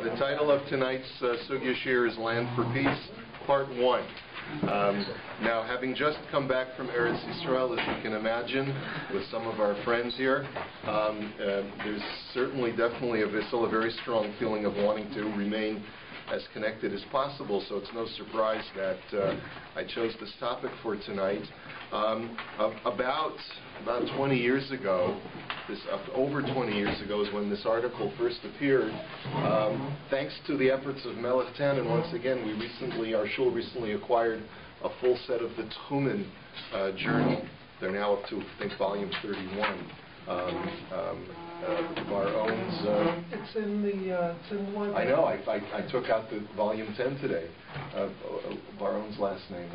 The title of tonight's SUGYA Shiur is Land for Peace, Part 1. Now, having just come back from Eretz Yisrael, as you can imagine, with some of our friends here, there's certainly, definitely, still a very strong feeling of wanting to remain as connected as possible, so it's no surprise that I chose this topic for tonight. About 20 years ago, over 20 years ago is when this article first appeared. Thanks to the efforts of Melech Tan, and once again, our shul recently acquired a full set of the Tchumen journal. They're now up to, I think, volume 31. Baron's. It's in one. I know. I took out the volume 10 today. Baron's last name.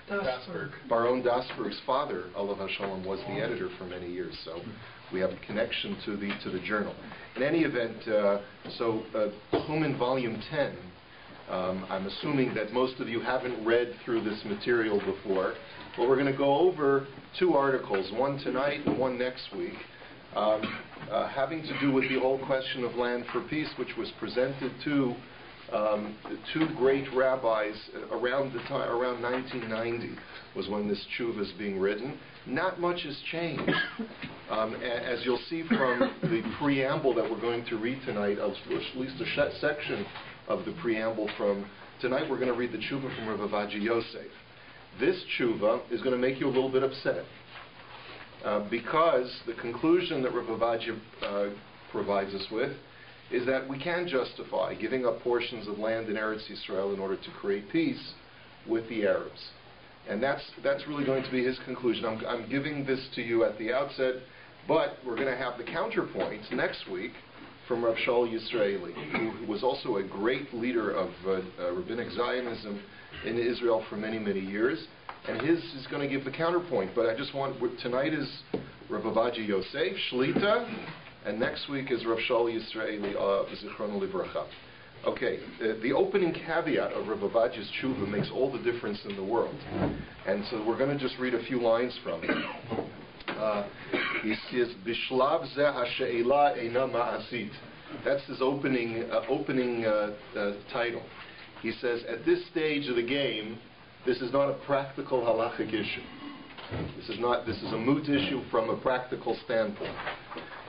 Dasberg. Baron Dasberg's father, Olav HaShalom, was the editor for many years, so we have a connection to the journal. In any event, Tchumen volume 10. I'm assuming that most of you haven't read through this material before, but we're going to go over two articles, one tonight and one next week, having to do with the whole question of land for peace, which was presented to two great rabbis around 1990 was when this tshuva is being written. Not much has changed. As you'll see from the preamble that we're going to read tonight, at least a section of the preamble from tonight, we're going to read the tshuva from Rabbi Yoseph. This tshuva is going to make you a little bit upset. Because the conclusion that Rabbi provides us with is that we can justify giving up portions of land in Eretz Yisrael in order to create peace with the Arabs. And that's really going to be his conclusion. I'm giving this to you at the outset, but we're going to have the counterpoint next week from Rav Shaul Yisraeli, who was also a great leader of rabbinic Zionism in Israel for many, many years. And his is going to give the counterpoint. But I just want, tonight is Rav Yosef, Shlita, and next week is Rav Shaul Yisraeli, Zichrono Livracha. Okay, the opening caveat of Rav Avadia's tshuva makes all the difference in the world. And so we're going to just read a few lines from it. He says, Bishlav zeh ha'she'ela eina ma'asit. That's his opening title. He says, at this stage of the game, this is not a practical halachic issue. This is a moot issue from a practical standpoint.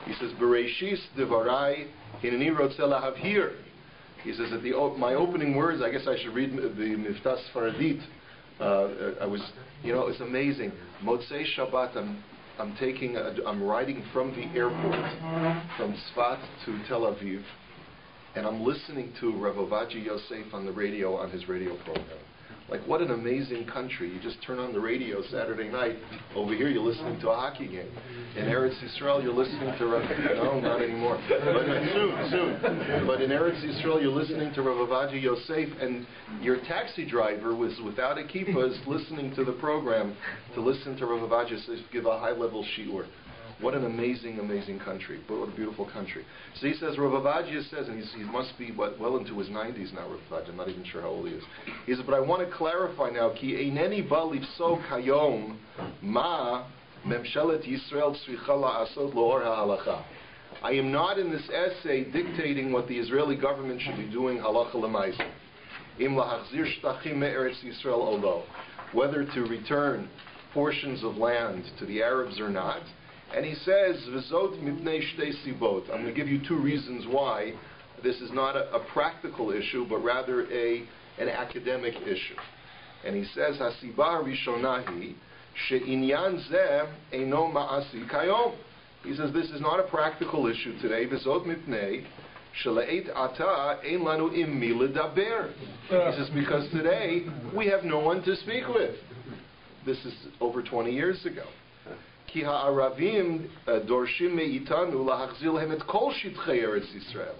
He says, Bereishis devarai hineni rotze lahavhir. He says, my opening words, I guess I should read the Miftah Sfaradit. It's amazing. Motzei Shabbat, I'm riding from the airport, from Tzfat to Tel Aviv, and I'm listening to Rav Yosef on the radio, on his radio program. Like, what an amazing country. You just turn on the radio Saturday night. Over here, you're listening to a hockey game. In Eretz Yisrael, you're listening to no, not anymore. But soon. But in Eretz Yisrael, you're listening to Rav Yosef, and your taxi driver was without a kippah, is listening to the program to listen to Rav Yosef give a high-level shiur. What an amazing, amazing country. What a beautiful country. So he says, Rav Avadia says, and he must be well into his 90s now, Rav Avadia. I'm not even sure how old he is. He says, but I want to clarify now, ki eineni ba lifsok hayom ma memshelet Yisrael tzricha la'asot lo'or ha'halacha. I am not in this essay dictating what the Israeli government should be doing halacha l'maisa. Im lahachzir shtachim me'eretz Yisrael olo. Whether to return portions of land to the Arabs or not. And he says, V'zot mipnei shtei sibot. I'm going to give you two reasons why this is not a practical issue, but rather an academic issue. And he says, Hasiba rishonahi she'inyan zeh eino ma'asi kayom. He says, this is not a practical issue today. V'zot mipnei sheleit ata ein lanu im mi ledaber. He says, because today we have no one to speak with. This is over 20 years ago. Ki ha'aravim dorshim me'itanu lahachzir lehem et kol shitchei Eretz Yisrael.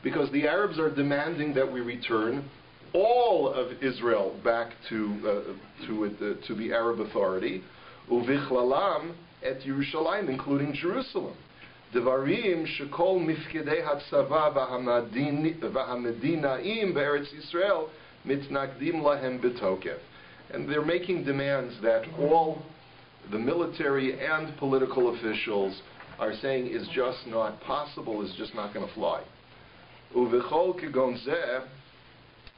Because the Arabs are demanding that we return all of Israel back to the Arab authority, uvichlalam et Yerushalayim, including Jerusalem. Devarim shekol mifkedei hatzava v'hamedinaim be'Eretz Yisrael mitnagdim lahem b'tokef. And they're making demands that all the military and political officials are saying is just not possible, is just not going to fly. Uvechol kegon zeh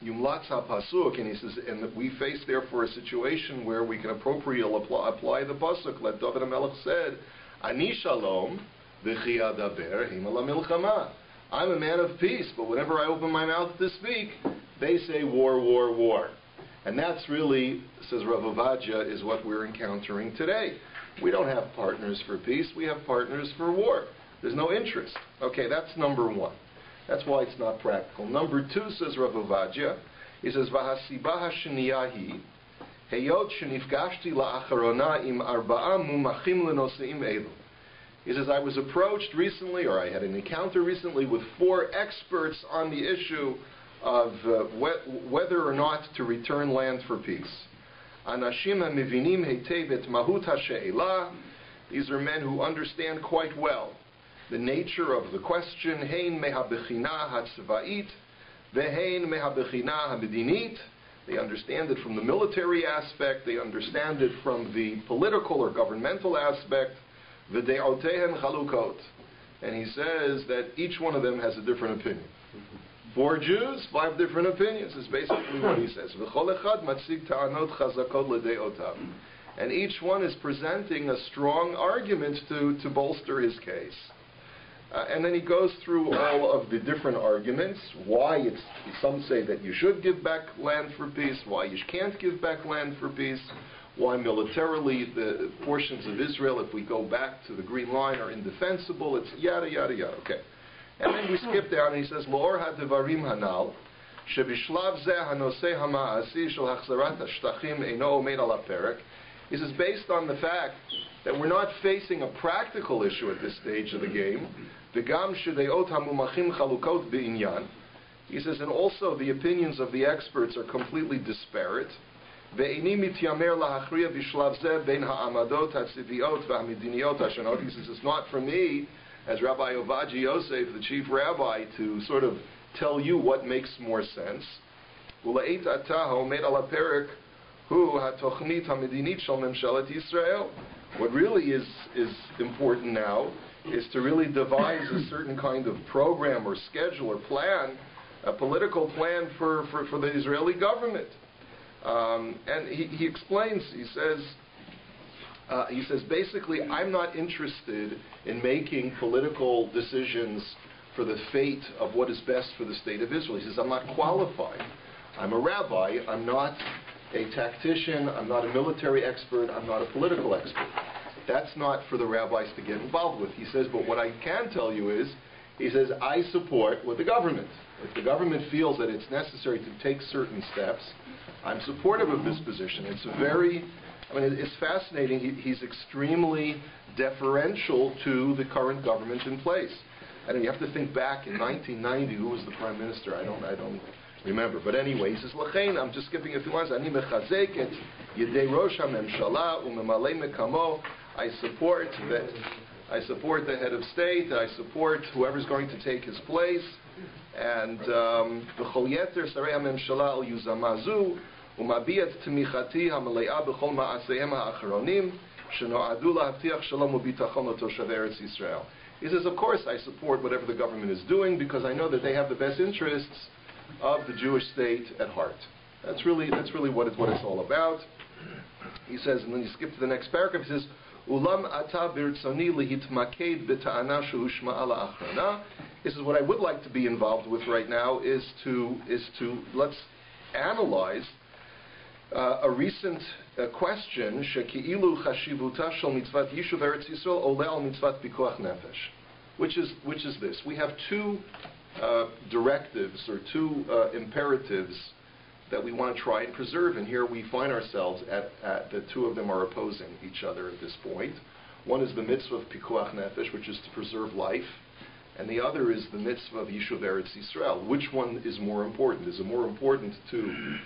yumlatz hapasuk, and he says, and that we face therefore a situation where we can appropriately apply the pasuk. Let David HaMelech said, Ani shalom v'chi adaber hima lamilchama. I'm a man of peace, but whenever I open my mouth to speak, they say war, war, war. And that's really, says Rav Ovadia, is what we're encountering today. We don't have partners for peace, we have partners for war. There's no interest. Okay, that's number one. That's why it's not practical. Number two, says Rav Ovadia, he says, V'hasiba hashniyahi, heyot shenifgashti la'acharona im arba'a mumachim lenoseim elu. He says, I was approached recently, or I had an encounter recently with 4 experts on the issue of whether or not to return land for peace. Anashim ha'mevinim heitev et mahut ha'she'elah. These are men who understand quite well the nature of the question, hein mehabechina hatzva'it, vehein mehabechina hamedinit. They understand it from the military aspect, they understand it from the political or governmental aspect. V'de'otehen chalukot. And he says that each one of them has a different opinion. 4 Jews, 5 different opinions is basically what he says. V'chol echad matzig ta'anot chazakot l'de'otav. And each one is presenting a strong argument to bolster his case. And then he goes through all of the different arguments, why some say that you should give back land for peace, why you can't give back land for peace, why militarily the portions of Israel, if we go back to the Green Line, are indefensible, it's yada, yada, yada. Okay. And then we skip down and he says, L'or ha'devarim hanal, shebishlav zeh hanoseh hama'asi shel hachzarat ha'shtachim eino omed al ha'perek. He says, based on the fact that we're not facing a practical issue at this stage of the game, v'gam shedeot hamumachim chalukot be'inyan. He says, and also the opinions of the experts are completely disparate. Ve'ini mityamer lahachriya b'shlav zeh bein ha'amadot ha'tziviot v'hamidiniot ha'shanot. He says, it's not for me, as Rabbi Ovadia Yoseph, the chief rabbi, to sort of tell you what makes more sense. Ula'it atah ha'omed al ha'perek hu ha'tochnit ha'medinit shel memshelet Yisrael. What really is important now is to really devise a certain kind of program or schedule or plan, a political plan for the Israeli government. And he explains, he says basically, I'm not interested in making political decisions for the fate of what is best for the state of Israel. He says, I'm not qualified. I'm a rabbi. I'm not a tactician. I'm not a military expert. I'm not a political expert. That's not for the rabbis to get involved with. He says, but what I can tell you is, he says, I support what the government. If the government feels that it's necessary to take certain steps, I'm supportive of this position. It's fascinating. He's extremely deferential to the current government in place. And you have to think back in 1990, who was the prime minister? I don't remember. But anyway, he says, L'chein, I'm just skipping a few lines. Ani mechazek et yedei rosh hamemshala u'memalei mekamo. I support the head of state. I support whoever's going to take his place. And v'chol yeter sarei hamemshala al yuzamazu u'mabiyat tmichati hamale'a b'chol ma'asehem ha'acharonim sheno'adu la'havtiach shalom u'bitachon l'toshavei Eretz Yisrael. He says, of course I support whatever the government is doing because I know that they have the best interests of the Jewish state at heart. That's really what it's all about. He says, and then you skip to the next paragraph, he says, Ulam ata birtzoni lihitmaked b'ta'ana shehushma ala achrona. He says, what I would like to be involved with right now is to let's analyze a recent question, sheki'ilu chashivuta shel mitzvat yishuv Eretz Yisrael ole al mitzvat pikuach nefesh, which is this. We have 2 directives or 2 imperatives that we want to try and preserve, and here we find ourselves at the 2 of them are opposing each other at this point. One is the mitzvah of pikuach nefesh, which is to preserve life, and the other is the mitzvah of Yishuv Eretz Yisrael. Which one is more important? Is it more important to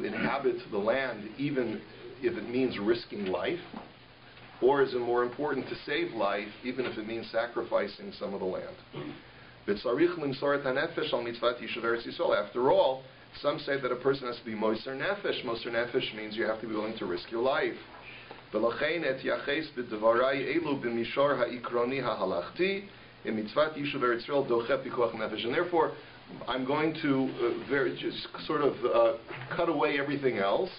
inhabit the land even if it means risking life? Or is it more important to save life even if it means sacrificing some of the land? After all, some say that a person has to be moser nefesh. Moser nefesh means you have to be willing to risk your life. in mitzvat Yishuv Eretz Yisrael doche pikuach nefesh. And therefore, I'm going to just sort of cut away everything else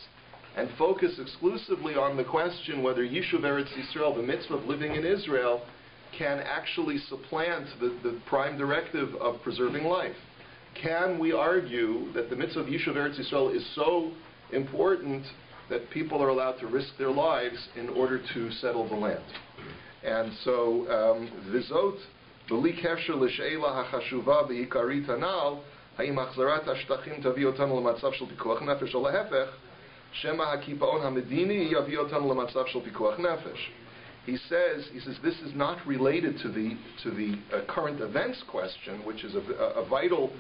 and focus exclusively on the question whether Yishuv Eretz Yisrael, the mitzvah of living in Israel, can actually supplant the prime directive of preserving life. Can we argue that the mitzvah of Yishuv Eretz Yisrael is so important that people are allowed to risk their lives in order to settle the land? And so, Vizot, b'li kesher l'she'ela hachashuva v'hikarit hanal, ha'im achzarat ha'shtachim tavi otanu l'matzav shel pikuach nefesh, o lehefech, shema ha'kipaon ha'medini yavi otanu l'matzav shel pikuach nefesh. He says, this is not related to the current events question, which is a vital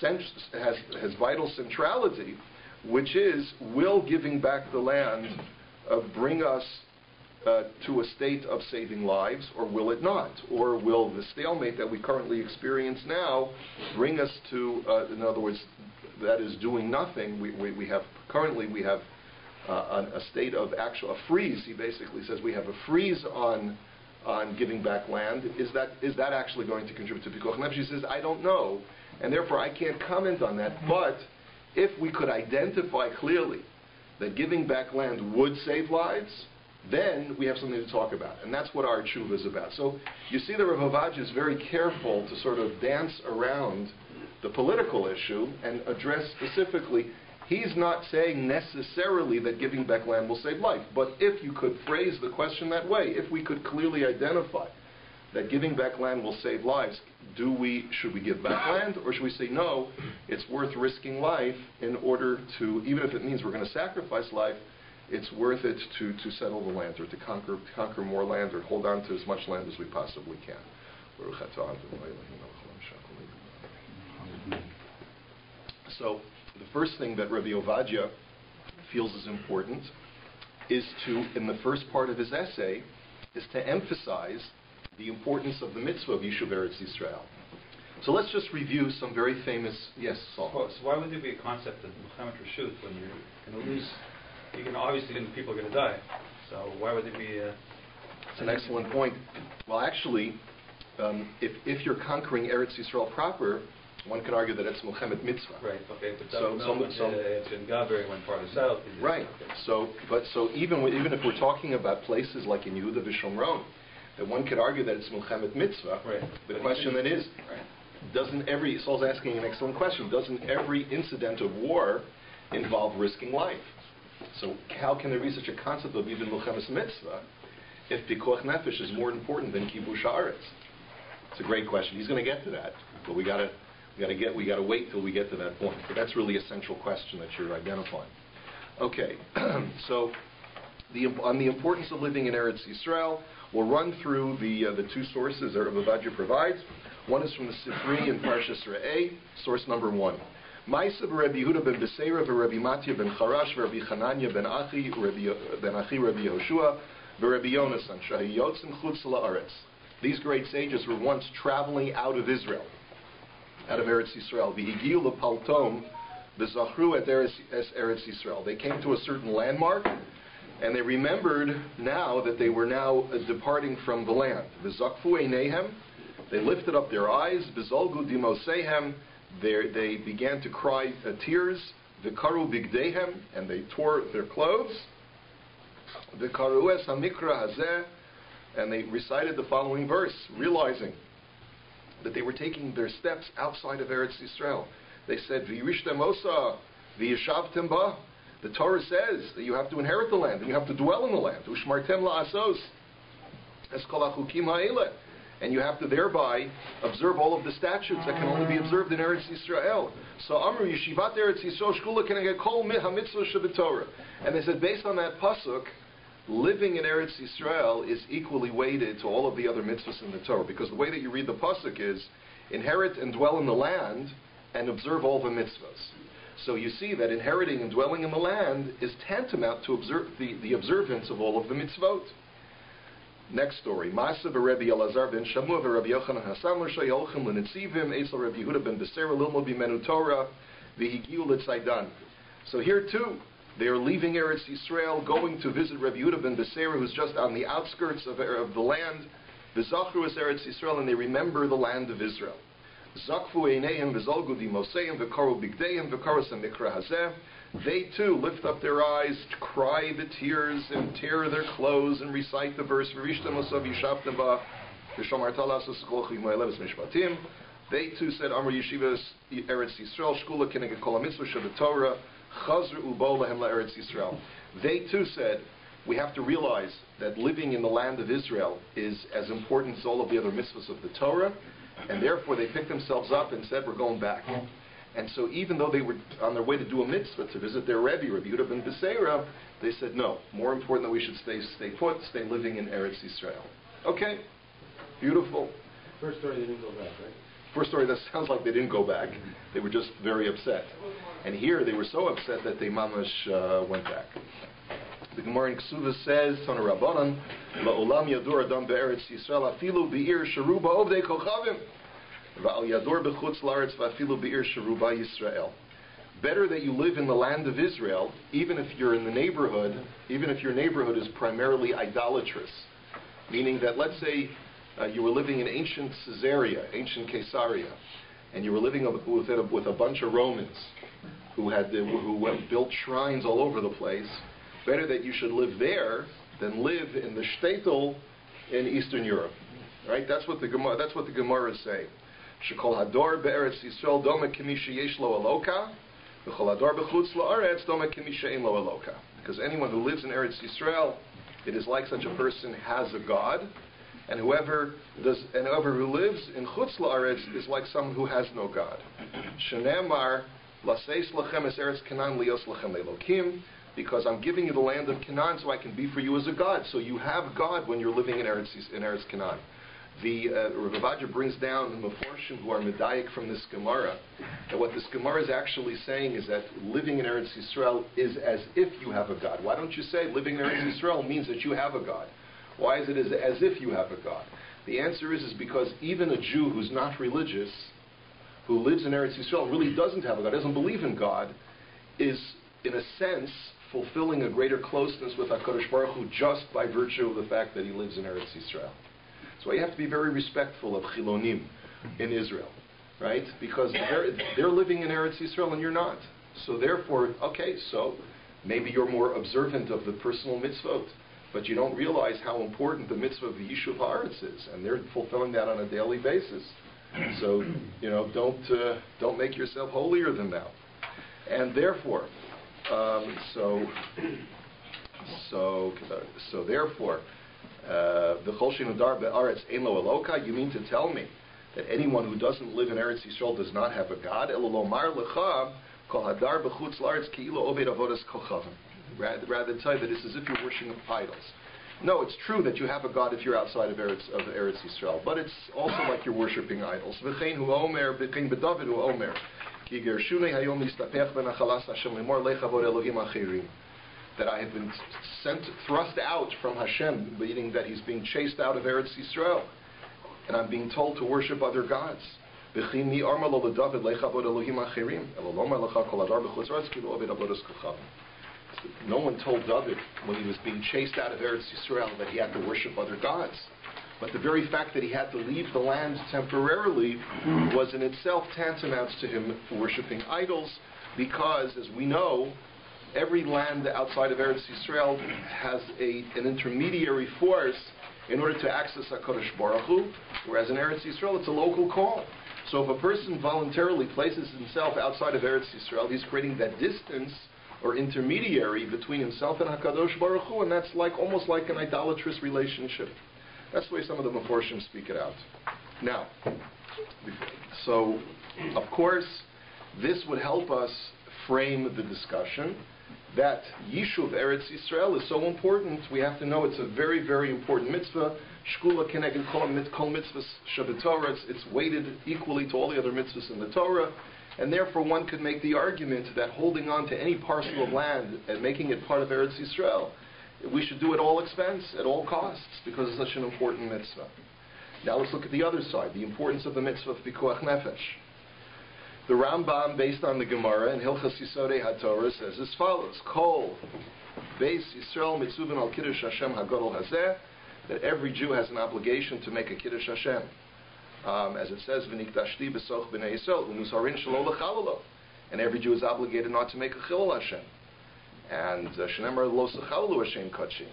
has vital centrality, which is, will giving back the land bring us to a state of saving lives, or will it not? Or will the stalemate that we currently experience now bring us to, in other words, that is doing nothing? We have a state of a freeze. He basically says we have a freeze on giving back land. Is that actually going to contribute to pikuach nefesh? He says, I don't know, and therefore I can't comment on that. But if we could identify clearly that giving back land would save lives, then we have something to talk about, and that's what our tshuva is about. So you see, the Rav Ovadia is very careful to sort of dance around the political issue and address specifically. He's not saying necessarily that giving back land will save life, but if you could phrase the question that way, if we could clearly identify that giving back land will save lives, should we give back land, or should we say no, it's worth risking life in order to, even if it means we're going to sacrifice life, it's worth it to settle the land, or to conquer more land, or hold on to as much land as we possibly can. So the first thing that Rabbi Ovadia feels is important is to, in the first part of his essay, is to emphasize the importance of the mitzvah of Yishuv Eretz Yisrael. So let's just review some very famous, yes, Saul. Well, so why would there be a concept of Muhammad Rashut when you're going to lose? Obviously people are going to die. So why would there be a... It's an excellent point. Well, actually, if you're conquering Eretz Yisrael proper, one could argue that it's Muhammad mitzvah. Right. Okay. But it's in Gaber when part of the south. Right. So even if we're talking about places like in Yehuda v'Shomron, that one could argue that it's Muhammad mitzvah. Right. The question then is, Saul's asking an excellent question. Doesn't every incident of war involve risking life? So how can there be such a concept of even Muhammad mitzvah if pikuach nefesh is more important than kibush haaretz? It's a great question. He's going to get to that, but we got to wait till we get to that point. But that's really a central question that you're identifying. Okay, so on the importance of living in Eretz Yisrael, we'll run through the two sources that Rav Ovadia provides. One is from the Sifri in Parshas Re'eh, source number 1. Ma'aseh Rabbi Yehuda ben Beseira v'Rabbi Matya ben Charash v'Rabbi Chananya ben Achi Rabbi Yehoshua v'Rabbi Yonasan shahiyotzim chutz la'aretz. These great sages were once traveling out of Israel, out of Eretz Yisrael. V'higiu l'paltom v'zachru et Eretz Yisrael. They came to a certain landmark, and they remembered now that they were now departing from the land. V'zakfu einehem. They lifted up their eyes. V'zolgu dimosehem. They began to cry tears. V'karu bigdehem, and they tore their clothes. V'karu es hamikra hazeh, and they recited the following verse, realizing that they were taking their steps outside of Eretz Yisrael. They said, V'yirishtem osa, v'yishavtem ba. The Torah says that you have to inherit the land, and you have to dwell in the land. Ushmartem la'asos, es kol hachukim ha'eleh. And you have to thereby observe all of the statutes that can only be observed in Eretz Yisrael. So Amru Yeshivat Eretz Yisrael Shkula Keneged Kol HaMitzvah Sheb'Torah. And they said, based on that pasuk, living in Eretz Yisrael is equally weighted to all of the other mitzvahs in the Torah. Because the way that you read the pasuk is, inherit and dwell in the land and observe all the mitzvahs. So you see that inheriting and dwelling in the land is tantamount to the observance of all of the mitzvot. Next story. Ma'aseh Rabbi Elazar ben Shamua Rabbi Yochanan Hasan l'shay yolchem l'netzivim Eisel Rabbi Yehuda ben Beseira lilmod b'menu Torah v'higiu l'tzaidan. So here too, they are leaving Eretz Yisrael, going to visit Rabbi Yehuda ben Beseira, who's just on the outskirts of the land, V'zachru es Eretz Yisrael, and they remember the land of Israel. Zakfu eineim v'zolgu v'moseim v'karu bigdeim v'karu samikra hazeh. They too lift up their eyes, cry the tears, and tear their clothes, and recite the verse. V'rishtem osav yishavtem ba v'shomarta lasos kol chimoyleves mishpatim. They too said, Amar Yeshivas Eretz Yisrael, Shkula Keneged Kol HaMitzvah Shabbat Torah, Chazru Ubo Lahem LaEretz Yisrael. They too said, we have to realize that living in the land of Israel is as important as all of the other mitzvahs of the Torah, and therefore they picked themselves up and said, we're going back. And so even though they were on their way to do a mitzvah, to visit their Rabbi Yehuda ben Beseira, they said, no, more important that we should stay put, stay living in Eretz Yisrael. Okay, beautiful. First story, they didn't go back, right? First story, that sounds like they didn't go back. They were just very upset. And here they were so upset that they mamash went back. The Gemara in Ksuva says, Tana Rabbanan, La'olam yadur adam be'eretz Yisrael afilu be'ir sharuba ovdei kochavim va'al yadur b'chutz la'aretz va'afilu be'ir sharuba Yisrael. Better that you live in the land of Israel, even if you're in the neighborhood, even if your neighborhood is primarily idolatrous. Meaning that, let's say, you were living in ancient Caesarea, ancient Caesarea, and you were living with a bunch of Romans who built shrines all over the place. Better that you should live there than live in the shtetl in Eastern Europe, right? That's what the Gemara is saying. Shekol hador be'eretz Yisrael doma k'mi sheyesh lo aloka, v'chol hador b'chutz la'aretz doma k'mi she'ein lo aloka. Because anyone who lives in Eretz Yisrael, it is like such a person has a God. And whoever who lives in Chutz La'aretz is like someone who has no God. Shenemar laseis lachem es Eretz Canaan lios lachem Elokim, because I'm giving you the land of Canaan so I can be for you as a God. So you have God when you're living in Eretz Canaan. The Rabbi brings down the Meforshim who are medayik from this Gemara, and what this Gemara is actually saying is that living in Eretz Yisrael is as if you have a God. Why don't you say living in Eretz Yisrael means that you have a God? Why is it as if you have a God? The answer is because even a Jew who's not religious, who lives in Eretz Yisrael, really doesn't have a God, doesn't believe in God, is, in a sense, fulfilling a greater closeness with HaKadosh Baruch Hu just by virtue of the fact that he lives in Eretz Yisrael. So you have to be very respectful of Chilonim in Israel, right? Because they're living in Eretz Yisrael and you're not. So therefore, okay, so maybe you're more observant of the personal mitzvot, but you don't realize how important the mitzvah of the Yishuv Haaretz is, and they're fulfilling that on a daily basis. So, don't make yourself holier than thou. And therefore, therefore, the Chol Sheinu Dar Be'aretz Ein Lo Eloka, you mean to tell me that anyone who doesn't live in Eretz Yisrael does not have a God? Elo lomar lecha kol hadar b'chutz la'aretz ki'ilo oved avodas kochavim. Rather tell you that it's as if you're worshiping idols. No, it's true that you have a God if you're outside of Eretz Yisrael, but it's also like you're worshiping idols. V'chein hu omer, v'chein b'David hu omer, ki gershunei hayom listapech v'nachalas Hashem lemor lechavod Elohim achirim. That I have been thrust out from Hashem, meaning that he's being chased out of Eretz Yisrael, and I'm being told to worship other gods. V'chein mi arma lo l'David lechavod Elohim achirim, elo lomar lecha kol hadar b'chutz la'aretz ki'lo oved avodas kochavim. No one told David when he was being chased out of Eretz Yisrael that he had to worship other gods. But the very fact that he had to leave the land temporarily was in itself tantamount to him worshiping idols, because, as we know, every land outside of Eretz Yisrael has an intermediary force in order to access HaKadosh Baruch Hu, whereas in Eretz Yisrael it's a local call. So if a person voluntarily places himself outside of Eretz Yisrael, he's creating that distance or intermediary between himself and HaKadosh Baruch Hu, and that's almost like an idolatrous relationship. That's the way some of the Meforshim speak it out. Now, so, of course, this would help us frame the discussion that Yishuv Eretz Yisrael is so important. We have to know it's a very, very important mitzvah. Shkula keneged kol mitzvahs Shabbat Torah. It's weighted equally to all the other mitzvahs in the Torah. And therefore one could make the argument that holding on to any parcel of land and making it part of Eretz Yisrael, we should do at all expense, at all costs, because it's such an important mitzvah. Now let's look at the other side, the importance of the mitzvah of Pikuach Nefesh. The Rambam, based on the Gemara in Hilchas Yisodei HaTorah, says as follows: Kol Beis Yisrael mitzuvin al Kiddush Hashem HaGadol Hazeh that every Jew has an obligation to make a Kiddush Hashem. As it says, V'nikdashti b'soch b'nei Yisrael, u'nusarin shelo lechalalo. And every Jew is obligated not to make a Chilul Hashem. And Shenemar lo sechalalu Hashem kachim.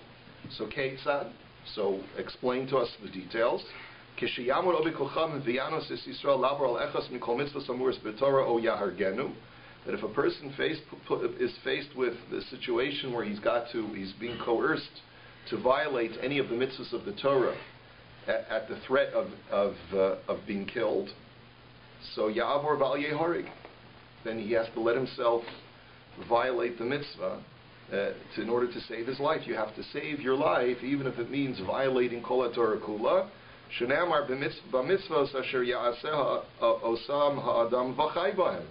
So Keitzad, so explain to us the details. Kishiyamur obi kocham v'yanos is Yisrael labar al echas mikol mitzvahs amuris b'Torah o yahargenu. That if a person is faced with the situation where he's being coerced to violate any of the mitzvahs of the Torah at the threat of being killed, so ya'avor v'al yeharig, then he has to let himself violate the mitzvah in order to save his life. You have to save your life, even if it means violating kol haTorah kula. Shenamar b'mitzvahs asher ya'aseh osam ha'adam v'chai b'hem.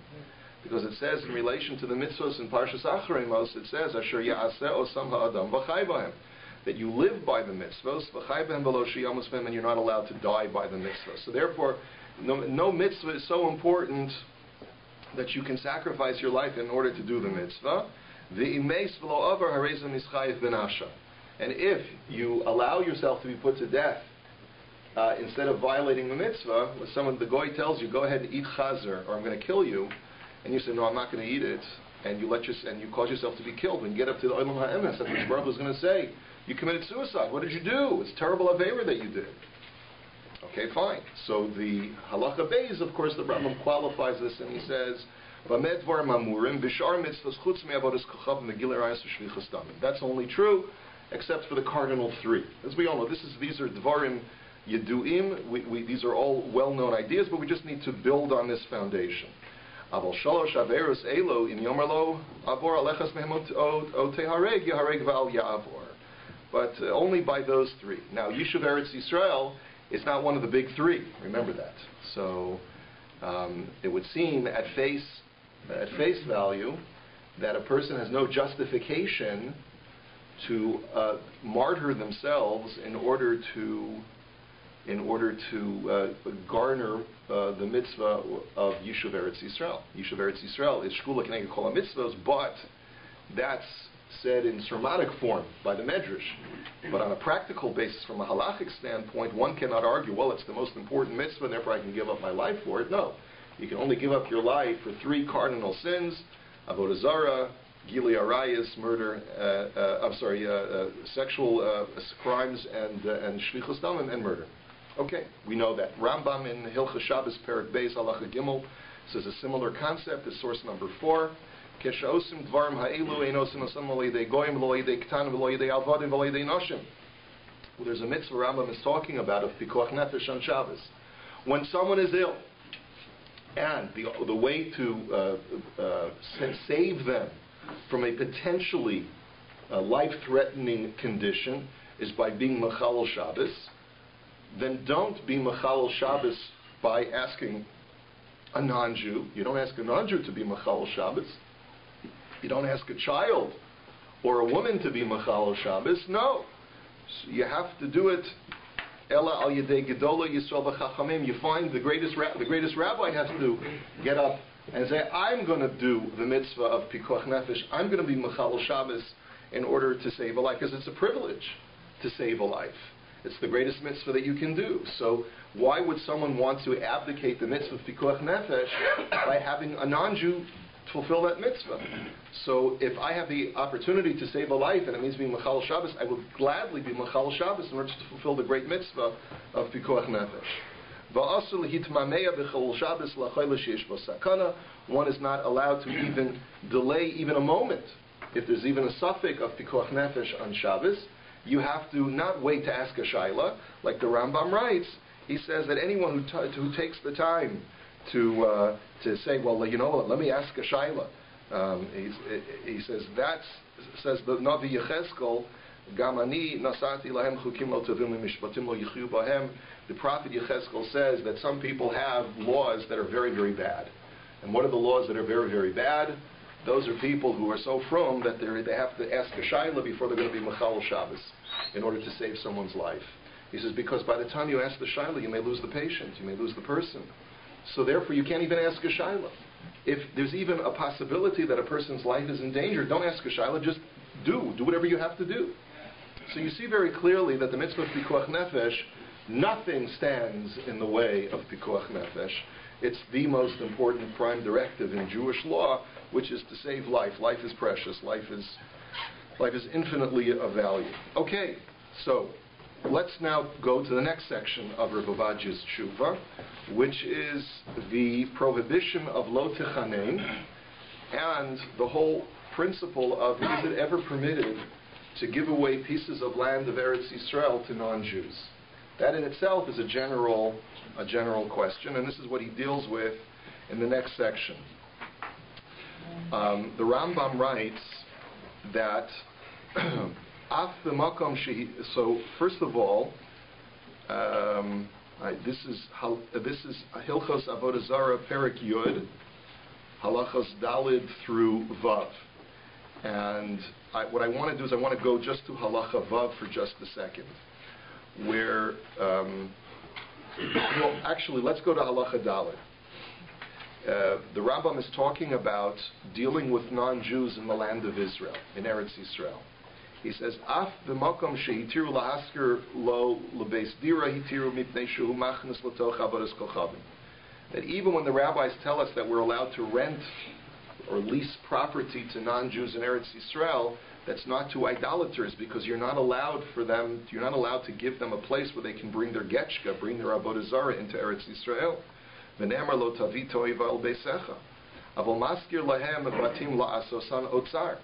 Because it says in relation to the mitzvahs in Parshas Acharemos, it says asher ya'aseh osam ha'adam v'chai b'hem, that you live by the mitzvahs, v'chai b'hem v'lo sheyamus b'hem, and you're not allowed to die by the mitzvahs. So therefore, no mitzvah is so important that you can sacrifice your life in order to do the mitzvah. And if you allow yourself to be put to death instead of violating the mitzvah, when the goy tells you, go ahead and eat chazer, or I'm going to kill you, and you say, no, I'm not going to eat it, and you cause yourself to be killed, when you get up to the Olam HaEmes, that's what Baruch is going to say. You committed suicide. What did you do? It's terrible aveira that you did. Okay, fine. So the halacha beis, of course, the Rambam qualifies this, and he says, that's only true, except for the cardinal three. As we all know, these are dvarim yeduim. These are all well-known ideas, but we just need to build on this foundation. But only by those three. Now, Yishuv Eretz Yisrael is not one of the big three. Remember that. So it would seem at face value that a person has no justification to martyr themselves in order to garner the mitzvah of Yishuv Eretz Yisrael. Yishuv Eretz Yisrael is shkula k'neged kol mitzvahs, but that's said in sermonic form by the Medrash. But on a practical basis, from a halachic standpoint, one cannot argue, well, it's the most important mitzvah, and therefore I can give up my life for it. No. You can only give up your life for three cardinal sins: avodah zarah, gili arayis, murder, sexual crimes, and shlichus damim, and murder. Okay, we know that. Rambam in Hilchas Shabbos Perek Beis Halacha Gimel says a similar concept. Is source number 4. Keshaosim dvarim ha'elu einosim asam v'loidei goyim v'loidei ktanim v'loidei alvadim v'loidei noshim. Well, there's a mitzvah Rambam is talking about of pikuach nefesh on Shabbos. When someone is ill, and the way to save them from a potentially life-threatening condition is by being mechalel Shabbos, then don't be mechalel Shabbos by asking a non-Jew. You don't ask a non-Jew to be mechalel Shabbos. You don't ask a child or a woman to be mechalel Shabbos. No. You have to do it Ela al yedei gedola Yisrael b'chachamim. You find the greatest rabbi has to get up and say, I'm going to do the mitzvah of pikuach nefesh. I'm going to be mechalel Shabbos in order to save a life, because it's a privilege to save a life. It's the greatest mitzvah that you can do. So why would someone want to abdicate the mitzvah of pikuach nefesh by having a non-Jew fulfill that mitzvah? So if I have the opportunity to save a life and it means being mechalel Shabbos, I will gladly be mechalel Shabbos in order to fulfill the great mitzvah of pikuach nefesh. One is not allowed to even delay even a moment. If there's even a suffix of pikuach nefesh on Shabbos, you have to not wait to ask a shaila. Like the Rambam writes, he says that anyone who takes the time to say, well, you know what, let me ask a shaila. He says says the Navi Yechezkel, Gamani nasati lahem chukim lo tovim mishpatim lo yichyu bahem. The prophet Yechezkel says that some people have laws that are very, very bad. And what are the laws that are very, very bad? Those are people who are so frum that they have to ask a shaila before they're going to be mechalel Shabbos in order to save someone's life. He says, because by the time you ask the shaila, you may lose the patient, you may lose the person. So therefore, you can't even ask a shaila. If there's even a possibility that a person's life is in danger, don't ask a shaila, just do whatever you have to do. So you see very clearly that the mitzvah of pikuach nefesh, nothing stands in the way of pikuach nefesh. It's the most important prime directive in Jewish law, which is to save life. Life is precious. Life is infinitely of value. Okay, so let's now go to the next section of Rabbi Vaj's tshuva, which is the prohibition of lo techanem, and the whole principle of is it ever permitted to give away pieces of land of Eretz Yisrael to non-Jews. That in itself is a general question, and this is what he deals with in the next section. The Rambam writes that so first of all, this is Hilchos Avodah Zarah Perek Yud, Halachos Dalid through Vav. And what I want to do is I want to go just to Halacha Vav for just a second, where, well, actually, let's go to Halacha Dalid. The Rambam is talking about dealing with non-Jews in the land of Israel, in Eretz Yisrael. He says, "Af v'makom shehitiru lahasker lo lebeis dira hitiru mipnei shehu machnas l'toch avodas kochavim." That even when the rabbis tell us that we're allowed to rent or lease property to non-Jews in Eretz Yisrael, that's not to idolaters, because you're not allowed to give them a place where they can bring their getchka, bring their avodah zarah into Eretz Yisrael. V'ne'emar lo tavi toiva al beisecha, avol maskir lahem batim la'asosan otzar.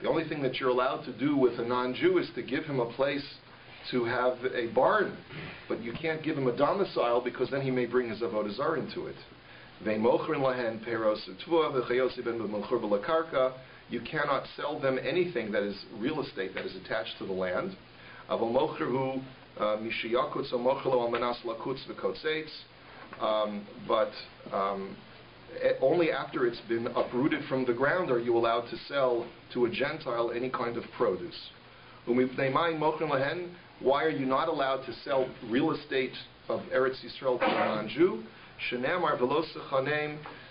The only thing that you're allowed to do with a non-Jew is to give him a place to have a barn, but you can't give him a domicile because then he may bring his avodah zarah into it. You cannot sell them anything that is real estate that is attached to the land. But only after it's been uprooted from the ground are you allowed to sell to a Gentile any kind of produce. Why are you not allowed to sell real estate of Eretz Yisrael to a non-Jew?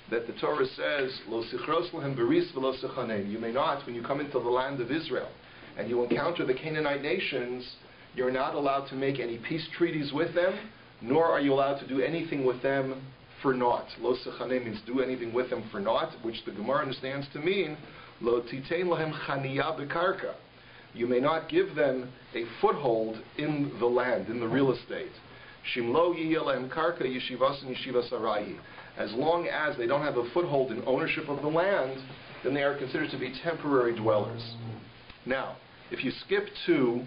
That the Torah says, Lo sichros lahem beris v'lo sechanem. You may not, when you come into the land of Israel and you encounter the Canaanite nations, you're not allowed to make any peace treaties with them, nor are you allowed to do anything with them for naught. Lo sechanem means do anything with them for naught, which the Gemara understands to mean, Lo titein lahem chaniya bekarka. You may not give them a foothold in the land, in the real estate. Shimlo yiyeh lahem karka yeshivas and yeshivas arayi. As long as they don't have a foothold in ownership of the land, then they are considered to be temporary dwellers. Now, if you skip to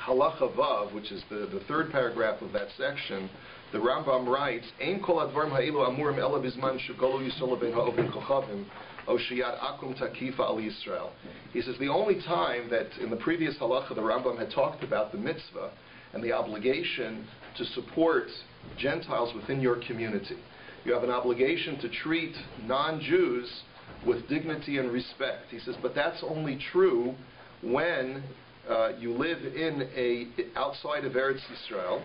Halacha Vav, which is the third paragraph of that section, the Rambam writes, Ein kol advarim ha'ilu amurim ela bizman shegolu yisrael ben ha'oven kochavim o sheyad akum takifa al Yisrael. He says the only time that in the previous halacha the Rambam had talked about the mitzvah and the obligation to support Gentiles within your community. You have an obligation to treat non-Jews with dignity and respect. He says, but that's only true when you live outside of Eretz Yisrael,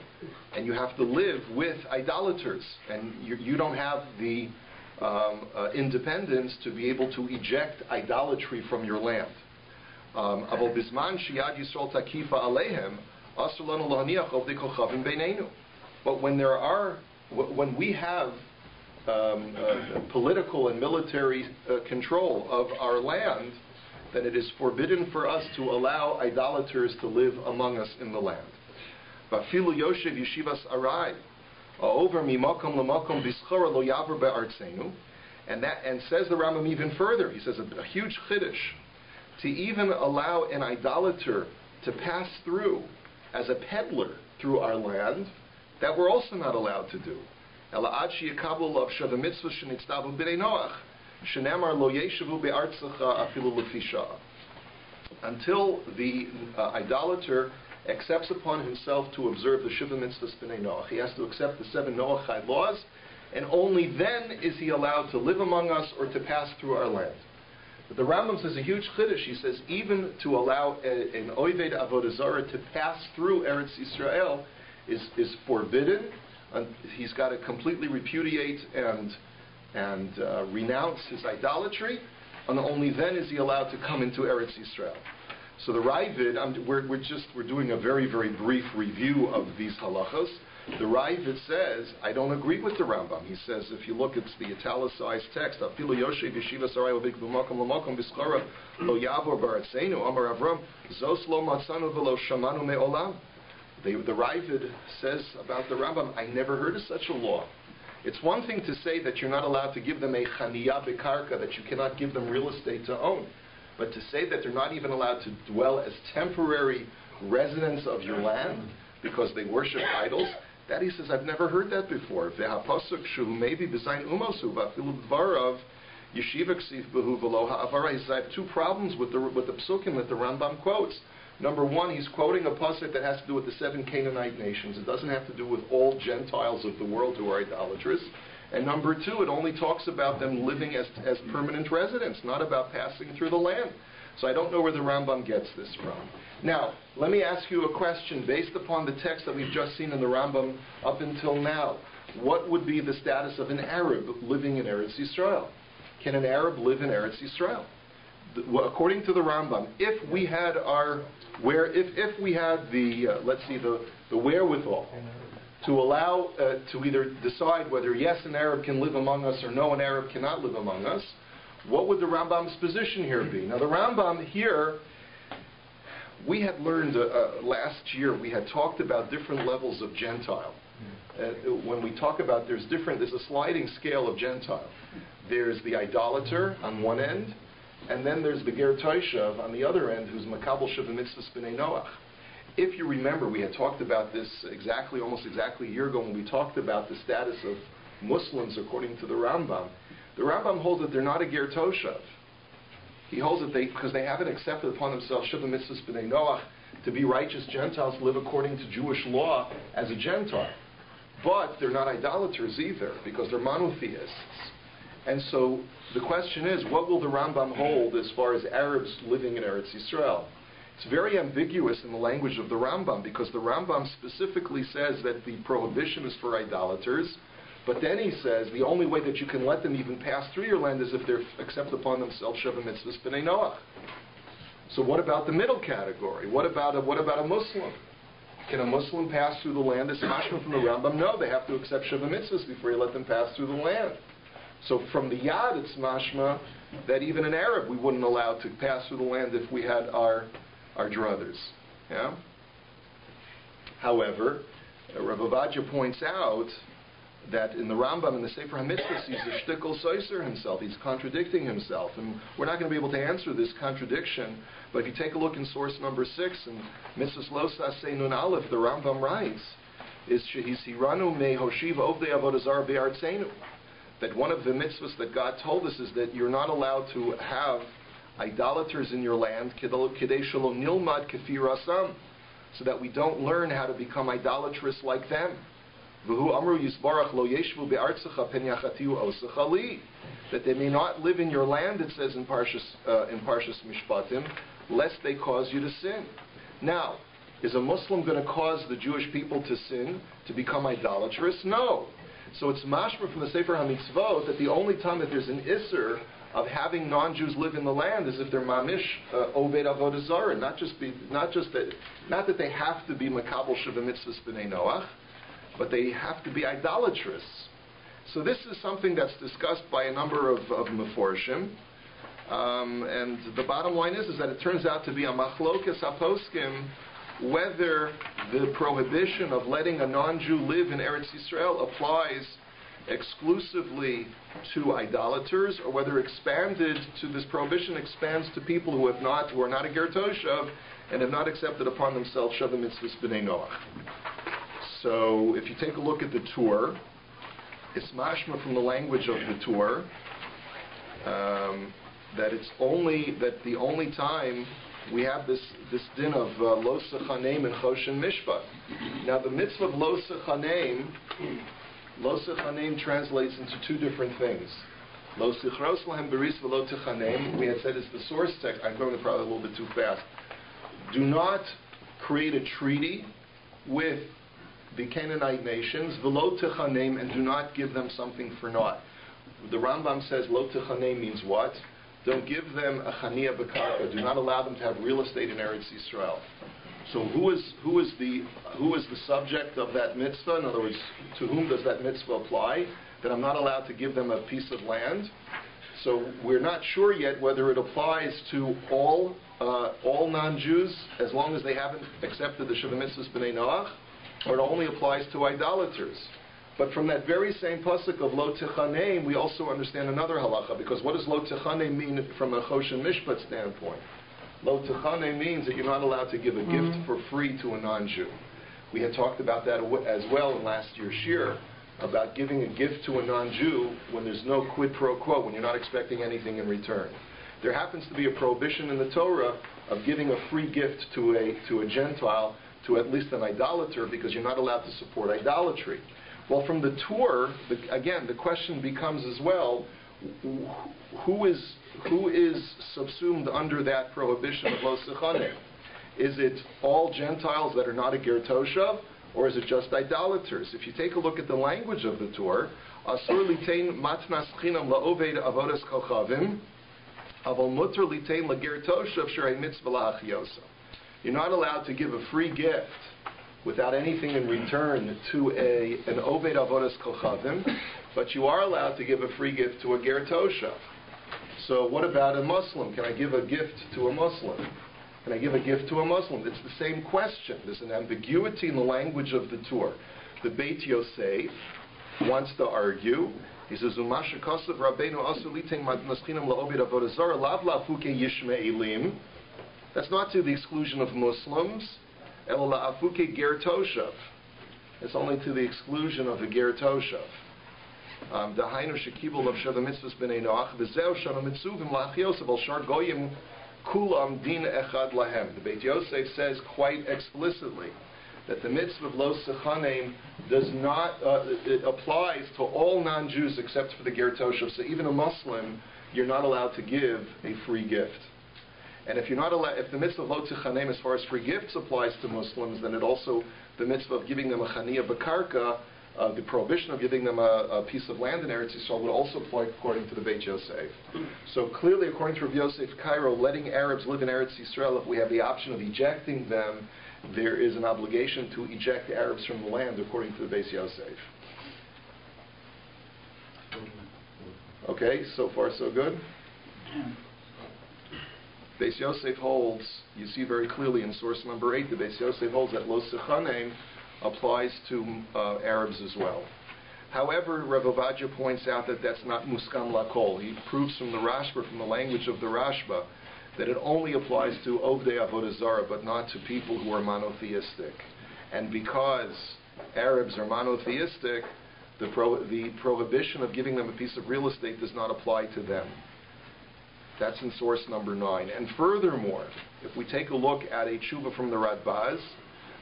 and you have to live with idolaters, and you don't have the independence to be able to eject idolatry from your land. But when we have political and military control of our land, then it is forbidden for us to allow idolaters to live among us in the land. Vafilu Yoshev Yeshivas Arai, over mimakom lamakom bischora lo yaver be'artzenu, and says the Rambam even further. He says a huge chiddush to even allow an idolater to pass through as a peddler through our land, that we're also not allowed to do. Until the idolater accepts upon himself to observe the Shiva Mitzvahs B'nai Noach. He has to accept the 7 Noachide laws, and only then is he allowed to live among us or to pass through our land. But the Rambam says a huge chiddush. He says even to allow an Oived Avodah Zarah to pass through Eretz Yisrael is forbidden. He's got to completely repudiate and renounce his idolatry, and only then is he allowed to come into Eretz Yisrael. So the Ravid, we're doing a very, very brief review of these halachos. The Ravid says, I don't agree with the Rambam. He says, if you look, it's the italicized text, Afilu Yoshev Yeshiva Sarai Ovik B'Makom L'Makom B'Skara Lo Yavor Baratzenu Amar Avram Zos Lo Matzanu V'Lo Shamanu Me'olam. The Ravid says about the Rambam, I never heard of such a law. It's one thing to say that you're not allowed to give them a chaniya bekarka, that you cannot give them real estate to own. But to say that they're not even allowed to dwell as temporary residents of your land because they worship idols, that he says, I've never heard that before. V'hapasuk shu maybe b'zayin umosu v'afilu dvarav yeshiva ksiv b'hu v'lo ha'avara. He says, I have two problems with the psukim that the Rambam quotes. Number one, he's quoting a pasuk that has to do with the 7 Canaanite nations. It doesn't have to do with all Gentiles of the world who are idolatrous. And number two, it only talks about them living as permanent residents, not about passing through the land. So I don't know where the Rambam gets this from. Now, let me ask you a question based upon the text that we've just seen in the Rambam up until now. What would be the status of an Arab living in Eretz Yisrael? Can an Arab live in Eretz Yisrael? According to the Rambam, if we had the wherewithal to allow to either decide whether yes, an Arab can live among us or no, an Arab cannot live among us, what would the Rambam's position here be? Now the Rambam here, we had learned last year, we had talked about different levels of Gentile. When we talk about there's a sliding scale of Gentile. There's the idolater on one end, and then there's the ger toshav on the other end, who's makabel sheva mitzvahs b'nei Noach. If you remember, we had talked about this almost exactly a year ago when we talked about the status of Muslims according to the Rambam. The Rambam holds that they're not a ger toshav. He holds that because they haven't accepted upon themselves sheva mitzvahs b'nei Noach to be righteous Gentiles, live according to Jewish law as a Gentile. But they're not idolaters either, because they're monotheists. And so the question is, what will the Rambam hold as far as Arabs living in Eretz Yisrael? It's very ambiguous in the language of the Rambam, because the Rambam specifically says that the prohibition is for idolaters, but then he says the only way that you can let them even pass through your land is if they accept upon themselves sheva mitzvahs b'nei Noach. So what about the middle category? What about a Muslim? Can a Muslim pass through the land? It's mashma from the Rambam. No, they have to accept sheva mitzvahs before you let them pass through the land. So from the Yad, it's mashma that even an Arab we wouldn't allow to pass through the land if we had our druthers. Yeah? However, Rabbi Vadia points out that in the Rambam, in the Sefer HaMitzvahs, he's a shtickle soiser himself. He's contradicting himself. And we're not going to be able to answer this contradiction, but if you take a look in source number 6, in Mitzvahs Lo Saseh Nun Aleph, the Rambam writes, is Shehiranu me Hoshiv Ovdei Avodah Zarah Be'artzenu. That one of the mitzvahs that God told us is that you're not allowed to have idolaters in your land, Kidei Shalom Nilmad Kefi Rasam, so that we don't learn how to become idolatrous like them. V'hu Amru Yisbarach Lo Yeshvu Be'artzecha Pen Yachatiu Osecha Li, that they may not live in your land, it says in Parshas Mishpatim, lest they cause you to sin. Now, is a Muslim going to cause the Jewish people to sin, to become idolatrous? No. So it's mashma from the Sefer HaMitzvot that the only time that there's an isser of having non-Jews live in the land is if they're mamish oved avodah zarah, not that they have to be makabel sheva mitzvahs b'nei Noach, but they have to be idolatrous. So this is something that's discussed by a number of meforshim, and the bottom line is that it turns out to be a machlokes haposkim whether the prohibition of letting a non-Jew live in Eretz Yisrael applies exclusively to idolaters, or whether this prohibition expands to people who are not a ger toshav and have not accepted upon themselves sheva mitzvahs b'nei Noach. So if you take a look at the Tur, it's mashma from the language of the Tur that the only time we have this din of lo sechanem and choshen mishpat. Now the mitzvah of lo sechanem translates into two different things. Lo sichros lahem beris v'lo techanem, we had said is the source text. I'm going probably a little bit too fast. Do not create a treaty with the Canaanite nations, v'lo techanem, and do not give them something for naught. The Rambam says lo techanem means what? don't give them a chaniya b'karka, do not allow them to have real estate in Eretz Yisrael. So who is the subject of that mitzvah? In other words, to whom does that mitzvah apply? That I'm not allowed to give them a piece of land. So we're not sure yet whether it applies to all non-Jews as long as they haven't accepted the Sheva Mitzvahs B'nai Noach, or it only applies to idolaters. But from that very same pasuk of Lo Tichaneim, we also understand another halacha, because what does Lo Tichaneim mean from a Choshen Mishpat standpoint? Lo Tichaneim means that you're not allowed to give a gift for free to a non-Jew. We had talked about that as well in last year's Shiur, about giving a gift to a non-Jew when there's no quid pro quo, when you're not expecting anything in return. There happens to be a prohibition in the Torah of giving a free gift to a Gentile, to at least an idolater, because you're not allowed to support idolatry. Well, from the Torah, again, the question becomes as well, who is subsumed under that prohibition of Lo Tichaneim? Is it all Gentiles that are not a ger toshav, or is it just idolaters? If you take a look at the language of the Torah, Asur litein matnas chinam la'oved avodas kochavim, aval muter litein lager toshav sherei mitzvah la'achyosa. You're not allowed to give a free gift without anything in return to an oved avodas kochavim, but you are allowed to give a free gift to a ger toshav. So what about a Muslim? Can I give a gift to a Muslim? Can I give a gift to a Muslim? It's the same question. There's an ambiguity in the language of the Torah. The BAYT Yoseph wants to argue. He says, "Umasha kosav Rabbeinu asu litein matnaschinam la'oved avodah zara lav la'afuke yishme'elim." That's not to the exclusion of Muslims. El la'afuke ger toshav. It's only to the exclusion of the ger toshav. Dahainu shekibul of sheva mitzvahs b'nei noach v'zeu shana mitzuvim la'achyosav al shar goyim kulam din echad lahem. The BAYT Yosef says quite explicitly that the mitzvah of Lo Tichaneim does not, it applies to all non-Jews except for the ger toshav. So even a Muslim, you're not allowed to give a free gift. And if you're not allowed, if the mitzvah of Lo Tichaneim as far as free gifts applies to Muslims, then it also, the mitzvah of giving them a chaniya b'karka, the prohibition of giving them a piece of land in Eretz Yisrael would also apply according to the BAYT Yosef. So clearly, according to Rabbi Yosef Cairo, letting Arabs live in Eretz Yisrael, if we have the option of ejecting them, there is an obligation to eject the Arabs from the land according to the BAYT Yosef. Okay, so far so good? BAYT Yosef holds, you see very clearly in source number 8, the BAYT Yosef holds that Lo Tichaneim applies to Arabs as well. However, Rav Ovadia points out that that's not muskam lakol. He proves from the Rashba, from the language of the Rashba, that it only applies to Ovdei Avodah Zarah, but not to people who are monotheistic. And because Arabs are monotheistic, the prohibition of giving them a piece of real estate does not apply to them. That's in source number 9. And furthermore, if we take a look at a tshuva from the Radbaz,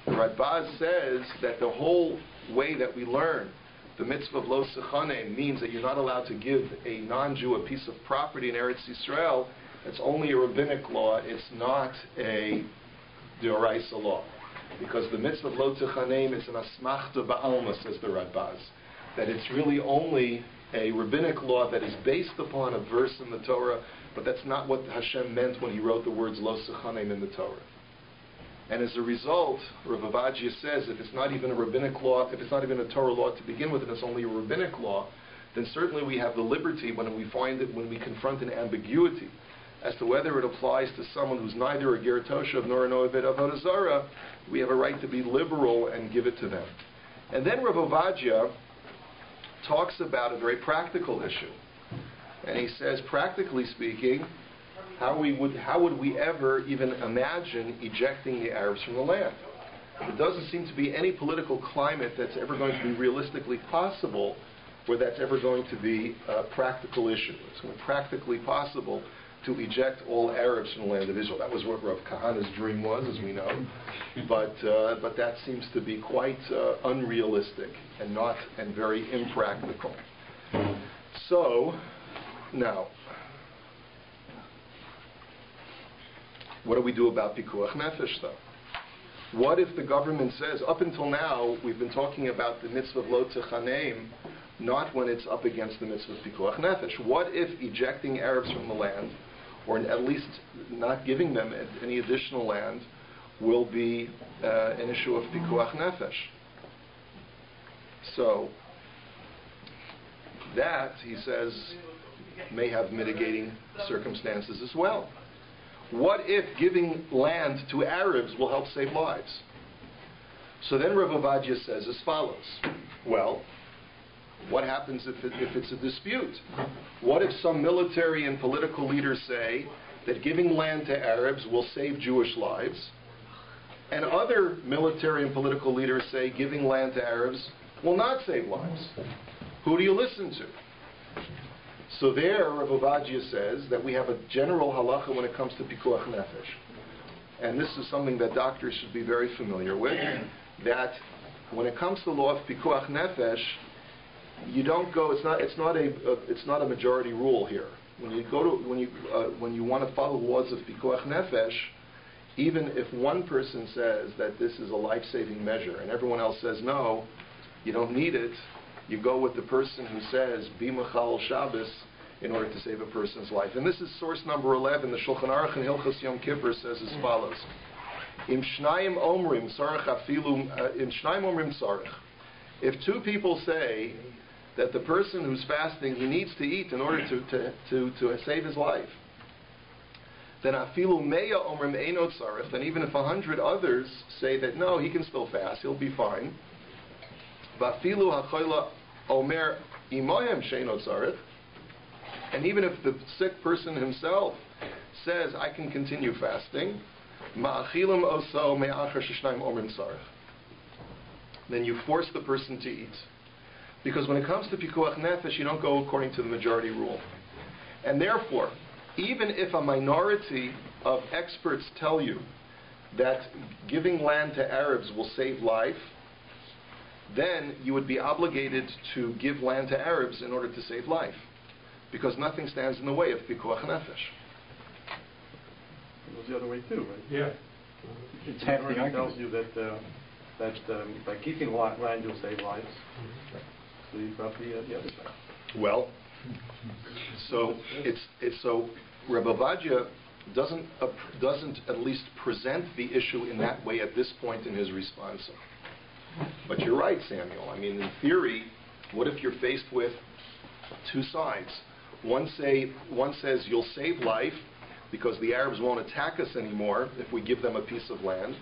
the Radbaz says that the whole way that we learn the mitzvah of Lo Tichaneim means that you're not allowed to give a non-Jew a piece of property in Eretz Yisrael. It's only a rabbinic law. It's not a d'oraisa law. Because the mitzvah of Lo Tichaneim is an asmachta ba'alma, says the Radbaz. That it's really only a rabbinic law that is based upon a verse in the Torah, but that's not what Hashem meant when He wrote the words Lo Tichaneim in the Torah. And as a result, Rav Ovadia says if it's not even a rabbinic law, if it's not even a Torah law to begin with, and it's only a rabbinic law, then certainly we have the liberty when we find it, when we confront an ambiguity as to whether it applies to someone who's neither a ger toshav nor an oved avodah zarah, we have a right to be liberal and give it to them. And then Rav Ovadia talks about a very practical issue. And he says, practically speaking, how would we ever even imagine ejecting the Arabs from the land? There doesn't seem to be any political climate that's ever going to be realistically possible where that's ever going to be a practical issue. It's going to be practically possible to eject all Arabs from the land of Israel. That was what Rav Kahana's dream was, as we know. But that seems to be quite unrealistic and very impractical. So, now, what do we do about pikuach nefesh, though? What if the government says, up until now, we've been talking about the mitzvah of Lo Tichaneim, not when it's up against the mitzvah of pikuach nefesh. What if ejecting Arabs from the land or at least not giving them any additional land, will be an issue of pikuach nefesh. So that, he says, may have mitigating circumstances as well. What if giving land to Arabs will help save lives? So then Rav Ovadia says as follows. Well, what happens if it's a dispute? What if some military and political leaders say that giving land to Arabs will save Jewish lives, and other military and political leaders say giving land to Arabs will not save lives? Who do you listen to? So there, Rav Ovadia says that we have a general halacha when it comes to pikuach nefesh. And this is something that doctors should be very familiar with, that when it comes to the law of pikuach nefesh, you don't go, it's not a majority rule here. When you want to follow the laws of pikuach nefesh, even if one person says that this is a life-saving measure and everyone else says no, you don't need it, you go with the person who says be mechal Shabbos in order to save a person's life. And this is source number 11. The Shulchan Aruch in Hilchos Yom Kippur says as follows: Im shnayim omrim tzarech afilu im shnayim omrim tzarech. If two people say that the person who's fasting, he needs to eat in order to save his life, then afilu meya omrim eino tzarech, then even if 100 others say that no, he can still fast, he'll be fine. Vafilu hachoila omer imohem sheino tzarech, and even if the sick person himself says, I can continue fasting, ma'achilim oso me'achar sheshnayim omrim tzarech, then you force the person to eat. Because when it comes to pikuach nefesh, you don't go according to the majority rule. And therefore, even if a minority of experts tell you that giving land to Arabs will save life, then you would be obligated to give land to Arabs in order to save life. Because nothing stands in the way of pikuach nefesh. It goes the other way too, right? Yeah. It's half the argument. Tells you that by keeping land you'll save lives. So you've got the other side. Well, so so Rabbi Ovadia doesn't at least present the issue in that way at this point in his response. But you're right, Samuel. I mean, in theory, what if you're faced with two sides? One says you'll save life because the Arabs won't attack us anymore if we give them a piece of land.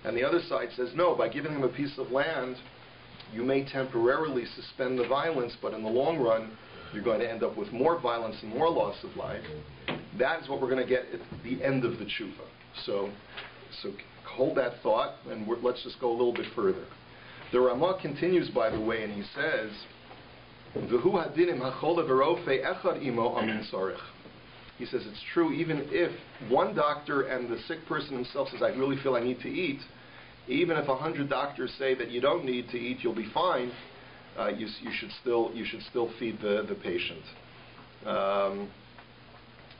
And the other side says, no, by giving them a piece of land, you may temporarily suspend the violence, but in the long run, you're going to end up with more violence and more loss of life. That is what we're going to get at the end of the tshuva. So hold that thought, and let's just go a little bit further. The Ramah continues, by the way, and he says, he says it's true even if one doctor and the sick person himself says, I really feel I need to eat, even if 100 doctors say that you don't need to eat, you'll be fine, you should still feed the patient.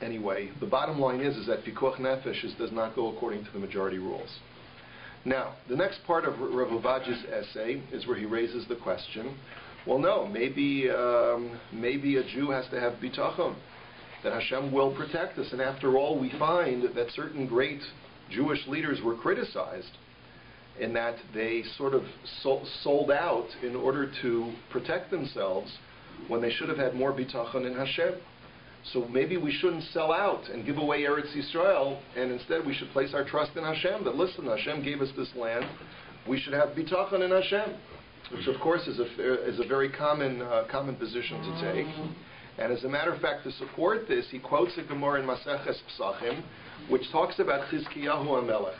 Anyway, the bottom line is that pikuach nefesh does not go according to the majority rules. Now, the next part of Rav Ovadia's essay is where he raises the question, well, no, maybe a Jew has to have bitachon, that Hashem will protect us. And after all, we find that certain great Jewish leaders were criticized in that they sort of sold out in order to protect themselves when they should have had more bitachon in Hashem. So maybe we shouldn't sell out and give away Eretz Yisrael, and instead we should place our trust in Hashem, that listen, Hashem gave us this land, we should have bitachon in Hashem, which of course is a very common position to take. And as a matter of fact, to support this, he quotes a Gemara in Maseches Pesachim, which talks about Chizkiyahu HaMelech.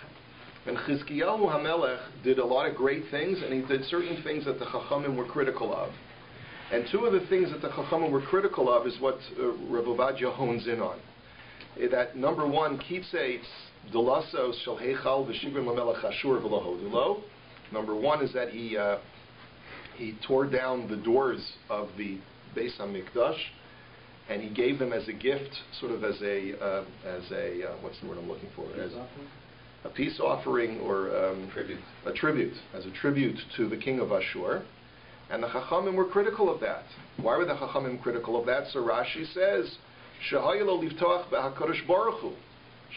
And Chizkiyahu HaMelech did a lot of great things, and he did certain things that the Chachamim were critical of. And two of the things that the Chachamim were critical of is what Rav Ovadia hones in on. That number one, Kitzeitz Delasos Shel Heichal V'Shigrim LaMelech Ashur V'Lahodulo. Number one is that he tore down the doors of the Beis HaMikdash, and he gave them as a gift, sort of as a what's the word I'm looking for? As a peace offering or a tribute, as a tribute to the king of Ashur. And the Chachamim were critical of that. Why were the Chachamim critical of that? So Rashi says, Shehayelo livtoach b'HaKadosh Baruch Hu.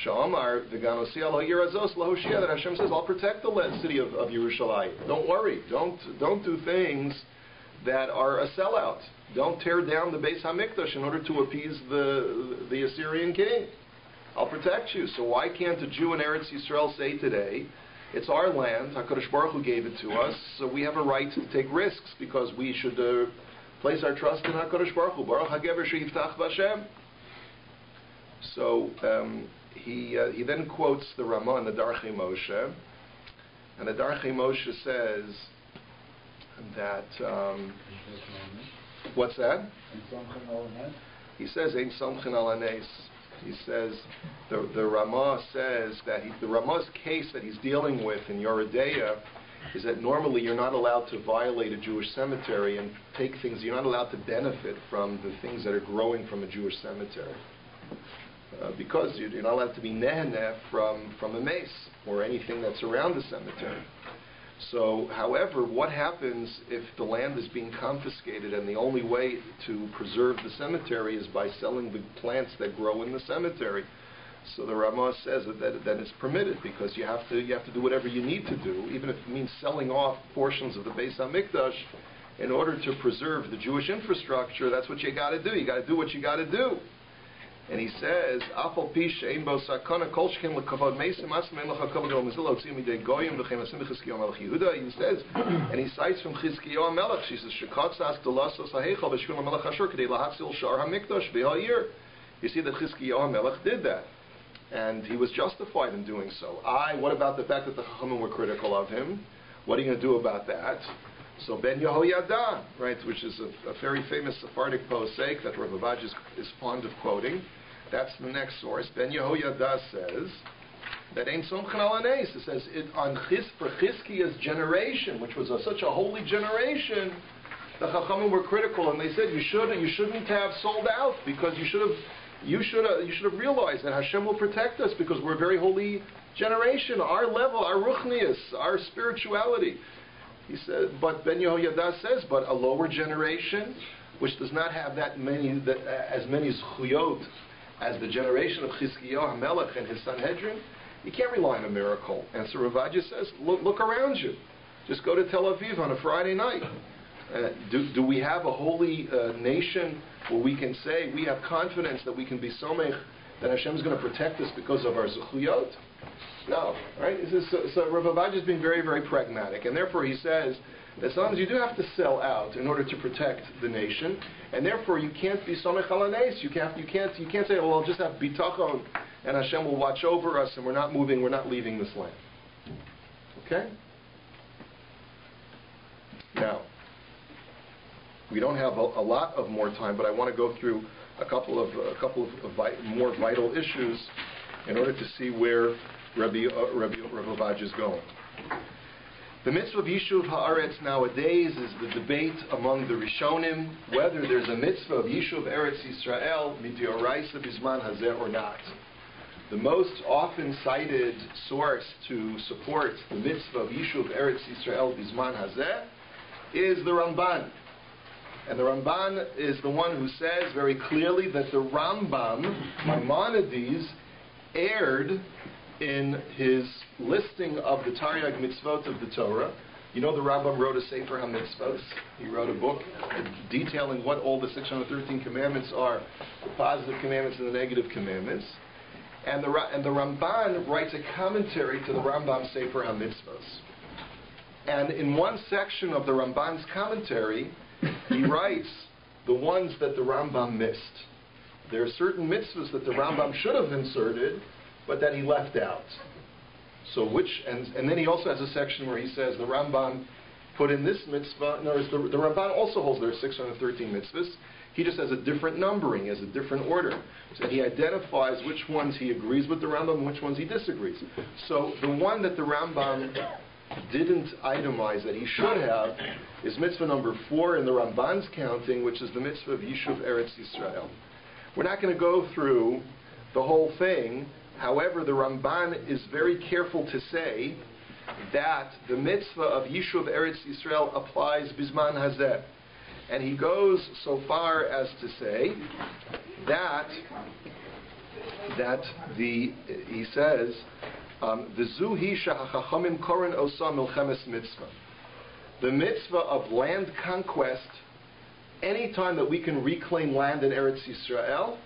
Sha'amar v'ganosi al ha'yir azos lahoshia, that Hashem says, I'll protect the city of Yerushalayim. Don't worry. Don't do things that are a sellout. Don't tear down the Beis HaMikdash in order to appease the Assyrian king. I'll protect you. So why can't a Jew in Eretz Yisrael say today, it's our land, HaKadosh Baruch Hu gave it to us, so we have a right to take risks because we should place our trust in HaKadosh Baruch Hu. Baruch HaGever sheyiftach b'Hashem. So he then quotes the Ramah in the Darchei Moshe, and the Darchei Moshe says that, what's that? He says, Ein Somchin al Hanes. He says, the Ramah says that the Ramah's case that he's dealing with in Yoredeya is that normally you're not allowed to violate a Jewish cemetery and take things, you're not allowed to benefit from the things that are growing from a Jewish cemetery. Because you're not allowed to be neheneh from a mace or anything that's around the cemetery. So, however, what happens if the land is being confiscated and the only way to preserve the cemetery is by selling the plants that grow in the cemetery? So the Ramah says that it's permitted because you have to do whatever you need to do, even if it means selling off portions of the Beis HaMikdash in order to preserve the Jewish infrastructure. That's what you got to do. You got to do what you got to do. And he says, "Afal pi she'ein bo sakana kol sheken lekavod meisim asem ein lecha kavod l'mizil otzim midei goyim v'chein asim b'Chizkiyahu melech Yehuda." He says, and he cites from Chizkiyahu melech. She says, "Shekatzas delasos ha'heichal v'shvil melech Ashur kedei lahatzil shar hamikdash v'ha'yir." You see that Chizkiyahu melech did that, and he was justified in doing so. What about the fact that the Chachamim were critical of him? What are you going to do about that? So Ben Yehoyada, right, which is a very famous Sephardic posek that Rabbi is fond of quoting. That's the next source. Ben Yehoyada says that Ein Somchin al Hanes. It says for Chizkiya's generation, which was such a holy generation, the Chachamim were critical, and they said you shouldn't have sold out because you should have realized that Hashem will protect us because we're a very holy generation. Our level, our ruchnius, our spirituality. He said, but Ben Yehoyada says, but a lower generation, which does not have as many zchuyot as the generation of Chizkiyahu HaMelech and his Sanhedrin, you can't rely on a miracle. And so Ravaja says, look around you. Just go to Tel Aviv on a Friday night. Do we have a holy nation where we can say we have confidence that we can be somech that Hashem is going to protect us because of our zechuyot? No, right? So Rav Avadia is being very, very pragmatic, and therefore he says that sometimes you do have to sell out in order to protect the nation, and therefore you can't be somech al hanes. You can't say, well, I'll just have bitachon, and Hashem will watch over us, and we're not moving, we're not leaving this land. Okay? Now, we don't have a lot of more time, but I want to go through a couple of more vital issues in order to see where Rabbi Avadia is going. The mitzvah of Yishuv Haaretz nowadays is the debate among the Rishonim whether there's a mitzvah of Yishuv Eretz Yisrael midioraisa bizman hazeh or not. The most often cited source to support the mitzvah of Yishuv Eretz Yisrael bizman hazeh is the Ramban. And the Ramban is the one who says very clearly that the Rambam, Maimonides, erred in his listing of the Taryag mitzvot of the Torah. You know the Rambam wrote a Sefer HaMitzvot. He wrote a book detailing what all the 613 commandments are, the positive commandments and the negative commandments. And the Ramban writes a commentary to the Rambam Sefer HaMitzvot. And in one section of the Ramban's commentary, he writes the ones that the Rambam missed. There are certain mitzvahs that the Rambam should have inserted, but that he left out. So and then he also has a section where he says the Rambam put in this mitzvah. In other words, the Ramban also holds there are 613 mitzvahs. He just has a different numbering, has a different order. So he identifies which ones he agrees with the Rambam and which ones he disagrees. So the one that the Rambam didn't itemize that he should have is mitzvah number 4 in the Ramban's counting, which is the mitzvah of Yishuv Eretz Yisrael. We're not going to go through the whole thing. However, the Ramban is very careful to say that the mitzvah of Yishuv Eretz Yisrael applies bizman hazeh. And he goes so far as to say he says, "V'zuhi shehachachamim koren osa milchemes mitzvah." The mitzvah of land conquest. Any time that we can reclaim land in Eretz Yisrael,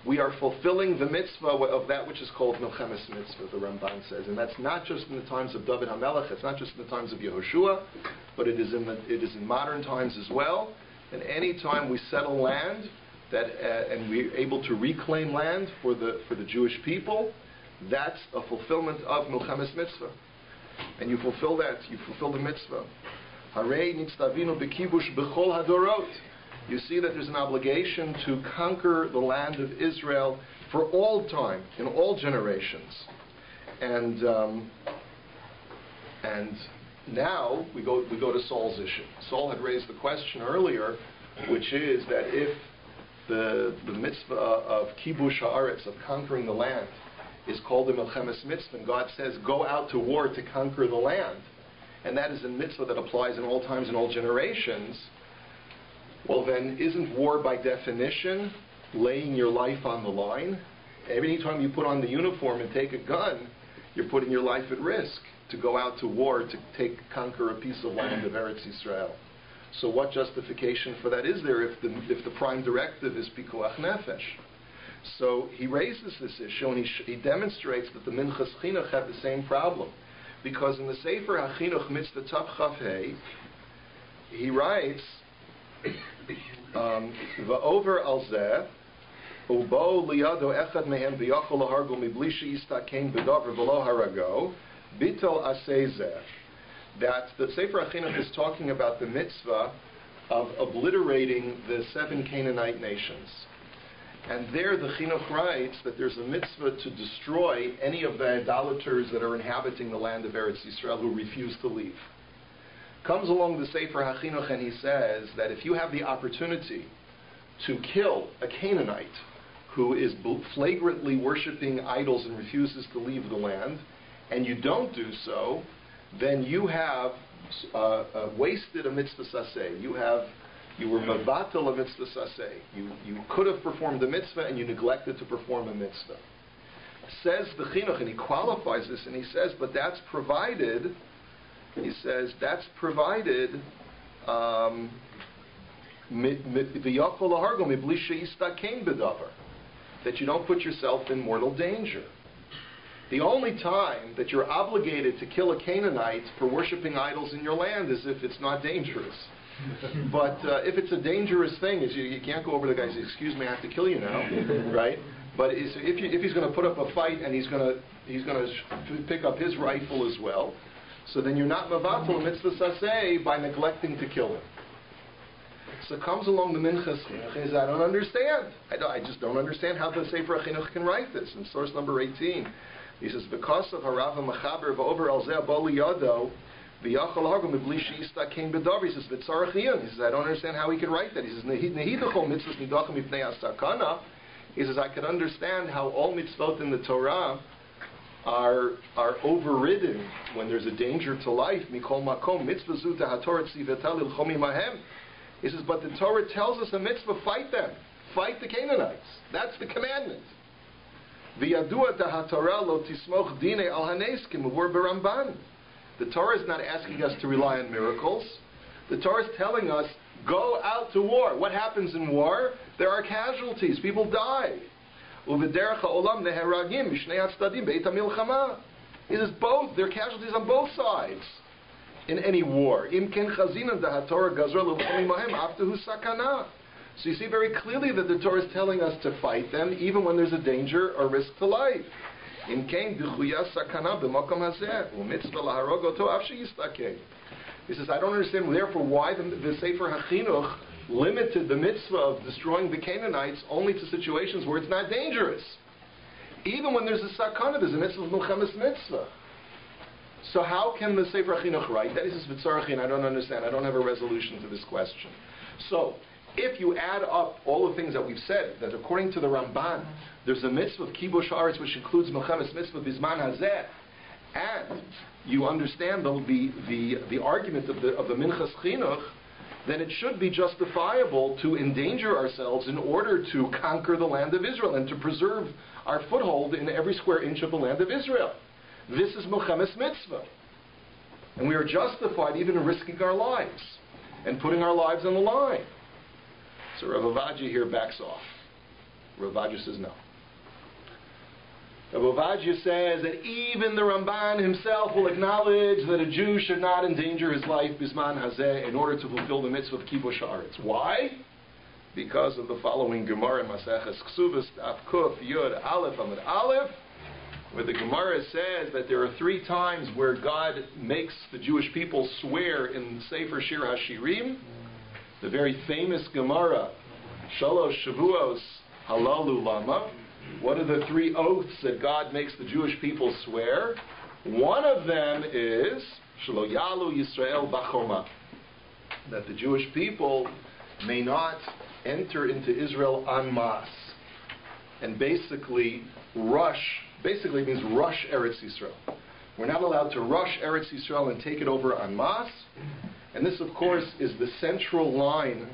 we are fulfilling the mitzvah of that which is called milchemes mitzvah. The Ramban says, and that's not just in the times of David HaMelech. It's not just in the times of Yehoshua, but it is in modern times as well. And any time we settle land and we're able to reclaim land for the Jewish people, that's a fulfillment of milchemes mitzvah. And you fulfill that. You fulfill the mitzvah. Harei nitztavinu b'kibush b'chol hadorot. You see that there's an obligation to conquer the land of Israel for all time, in all generations. And now we go to Saul's issue. Saul had raised the question earlier, which is that if the mitzvah of kibush haaretz, of conquering the land, is called the milchemes mitzvah, and God says, go out to war to conquer the land, and that is a mitzvah that applies in all times and all generations, well then, isn't war by definition laying your life on the line? Every time you put on the uniform and take a gun, you're putting your life at risk to go out to war to conquer a piece of land of Eretz Yisrael. So what justification for that is there if the prime directive is pikuach nefesh? So he raises this issue and he demonstrates that the Minchas Chinuch have the same problem. Because in the Sefer HaChinuch Mitzvah Tav Chaf Hei, he writes, Va'over al zeh, ubo liyado echad mehem v'yachol lahargo mibli she'istakein b'davar v'lo harago, bitol aseh zeh. That the Sefer HaChinuch is talking about the mitzvah of obliterating the 7 Canaanite nations. And there the Chinuch writes that there's a mitzvah to destroy any of the idolaters that are inhabiting the land of Eretz Yisrael who refuse to leave. Comes along the Sefer HaChinuch and he says that if you have the opportunity to kill a Canaanite who is flagrantly worshiping idols and refuses to leave the land, and you don't do so, then you have wasted a mitzvah saseh. You were mavatal a mitzvah saseh. You could have performed a mitzvah and you neglected to perform a mitzvah. Says the Chinuch, and he qualifies this, and he says, but that's provided. He says that's provided. That you don't put yourself in mortal danger. The only time that you're obligated to kill a Canaanite for worshiping idols in your land is if it's not dangerous. But if it's a dangerous thing, you can't go over to the guy and say, excuse me, I have to kill you now, right? But if he's going to put up a fight and he's going to pick up his rifle as well, so then you're not mavatal mitzvah saseh by neglecting to kill him. So comes along the Minchas Chinuch and says, I don't understand. I just don't understand how the Sefer HaChinuch can write this. In source number 18, he says, because of Harav HaMachaber v'over al zeh bali yado v'yachal hagam b'bli she'ista came b'davar. He says, v'tzarech iyun. He says, I don't understand how he can write that. He says, nehidachol mitzvahs nidachim mipnei asakana. He says, I can understand how all mitzvot in the Torah are overridden when there's a danger to life. Mikol makom mitzvah zu tahatorah tziveta lilchomi mahem. He says, but the Torah tells us a mitzvah, fight them. Fight the Canaanites. That's the commandment. V'yadua tahatorah lo tismoch dine al haneskim uvur beramban. The Torah is not asking us to rely on miracles. The Torah is telling us, go out to war. What happens in war? There are casualties. People die. U'v'derech ha'olam neheragim mishnei hatzadim beit hamilchama. It is both. There are casualties on both sides in any war. Im ken chazinan dahatorah gazra l'chomim mahem aftahu sakana. So you see very clearly that the Torah is telling us to fight them even when there's a danger or risk to life. Im ken d'chuya sakana b'makom hazeh u'mitzvah laharog oto av she'yistakeh. He says, I don't understand, therefore, why the Sefer HaChinuch limited the mitzvah of destroying the Canaanites only to situations where it's not dangerous. Even when there's a sakana, there's a mitzvah of milchemes mitzvah. So how can the Sefer HaChinuch write that? He says, v'tzarech, I don't understand. I don't have a resolution to this question. So, if you add up all the things that we've said, that according to the Ramban, there's a mitzvah of kibush haaretz which includes milchemes mitzvah bizman hazeh, and you understand the argument of the Minchas Chinuch, then it should be justifiable to endanger ourselves in order to conquer the land of Israel and to preserve our foothold in every square inch of the land of Israel. This is Milchemes Mitzvah. And we are justified even in risking our lives and putting our lives on the line. So Rav Ovadia here backs off. Rav Ovadia says no. Rav Ovadia says that even the Ramban himself will acknowledge that a Jew should not endanger his life bisman hazeh in order to fulfill the mitzvah of kibush haaretz. Why? Because of the following Gemara in Maseches Ksuvos Daf Kuf Yud Aleph Amud Aleph, where the Gemara says that there are 3 times where God makes the Jewish people swear in Sefer Shir HaShirim. The very famous Gemara, Shalosh Shavuos Halalu Lama. What are the 3 oaths that God makes the Jewish people swear? One of them is Shelo Yalu Yisrael Bachoma, that the Jewish people may not enter into Israel en masse, and basically means rush Eretz Yisrael. We're not allowed to rush Eretz Yisrael and take it over en masse, and this, of course, is the central line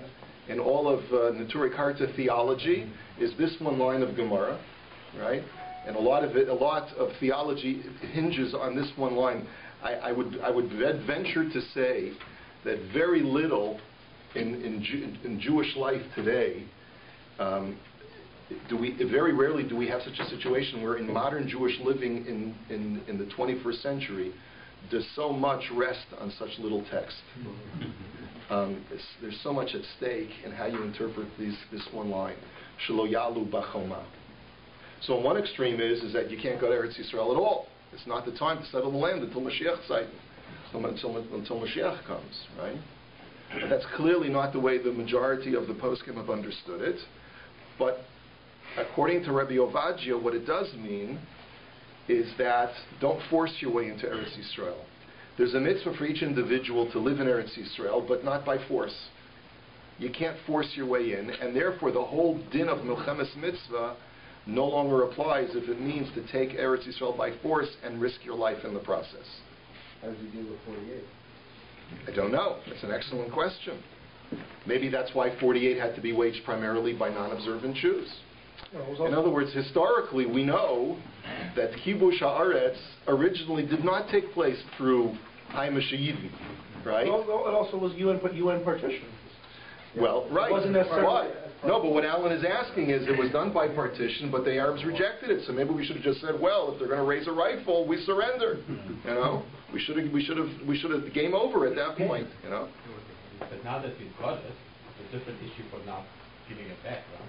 in all of Neturei Karta theology, is this one line of Gemara, right? And a lot of theology hinges on this one line. I would venture to say that very little in Jewish life today, very rarely do we have such a situation where in modern Jewish living in the 21st century, does so much rest on such little text. There's so much at stake in how you interpret this one line. Shelo Yalu Bachoma. So on one extreme is that you can't go to Eretz Yisrael at all. It's not the time to settle the land until Mashiach until Mashiach comes, right? But that's clearly not the way the majority of the poskim have understood it. But according to Rabbi Ovadia, what it does mean is that don't force your way into Eretz Yisrael. There's a mitzvah for each individual to live in Eretz Yisrael, but not by force. You can't force your way in, and therefore the whole din of Milchemes Mitzvah no longer applies if it means to take Eretz Yisrael by force and risk your life in the process. How does he deal with 48? I don't know. That's an excellent question. Maybe that's why 48 had to be waged primarily by non-observant Jews. In other words, historically, we know that Kibush Haaretz originally did not take place through Haimish Yidden, right? It also was UN partition. Well, right. It wasn't necessarily. No, but what Alan is asking is it was done by partition, but the Arabs rejected it. So maybe we should have just said, well, if they're going to raise a rifle, we surrender. You know, we should have game over at that point. You know. But now that we've got it, it's a different issue for not giving it back, right?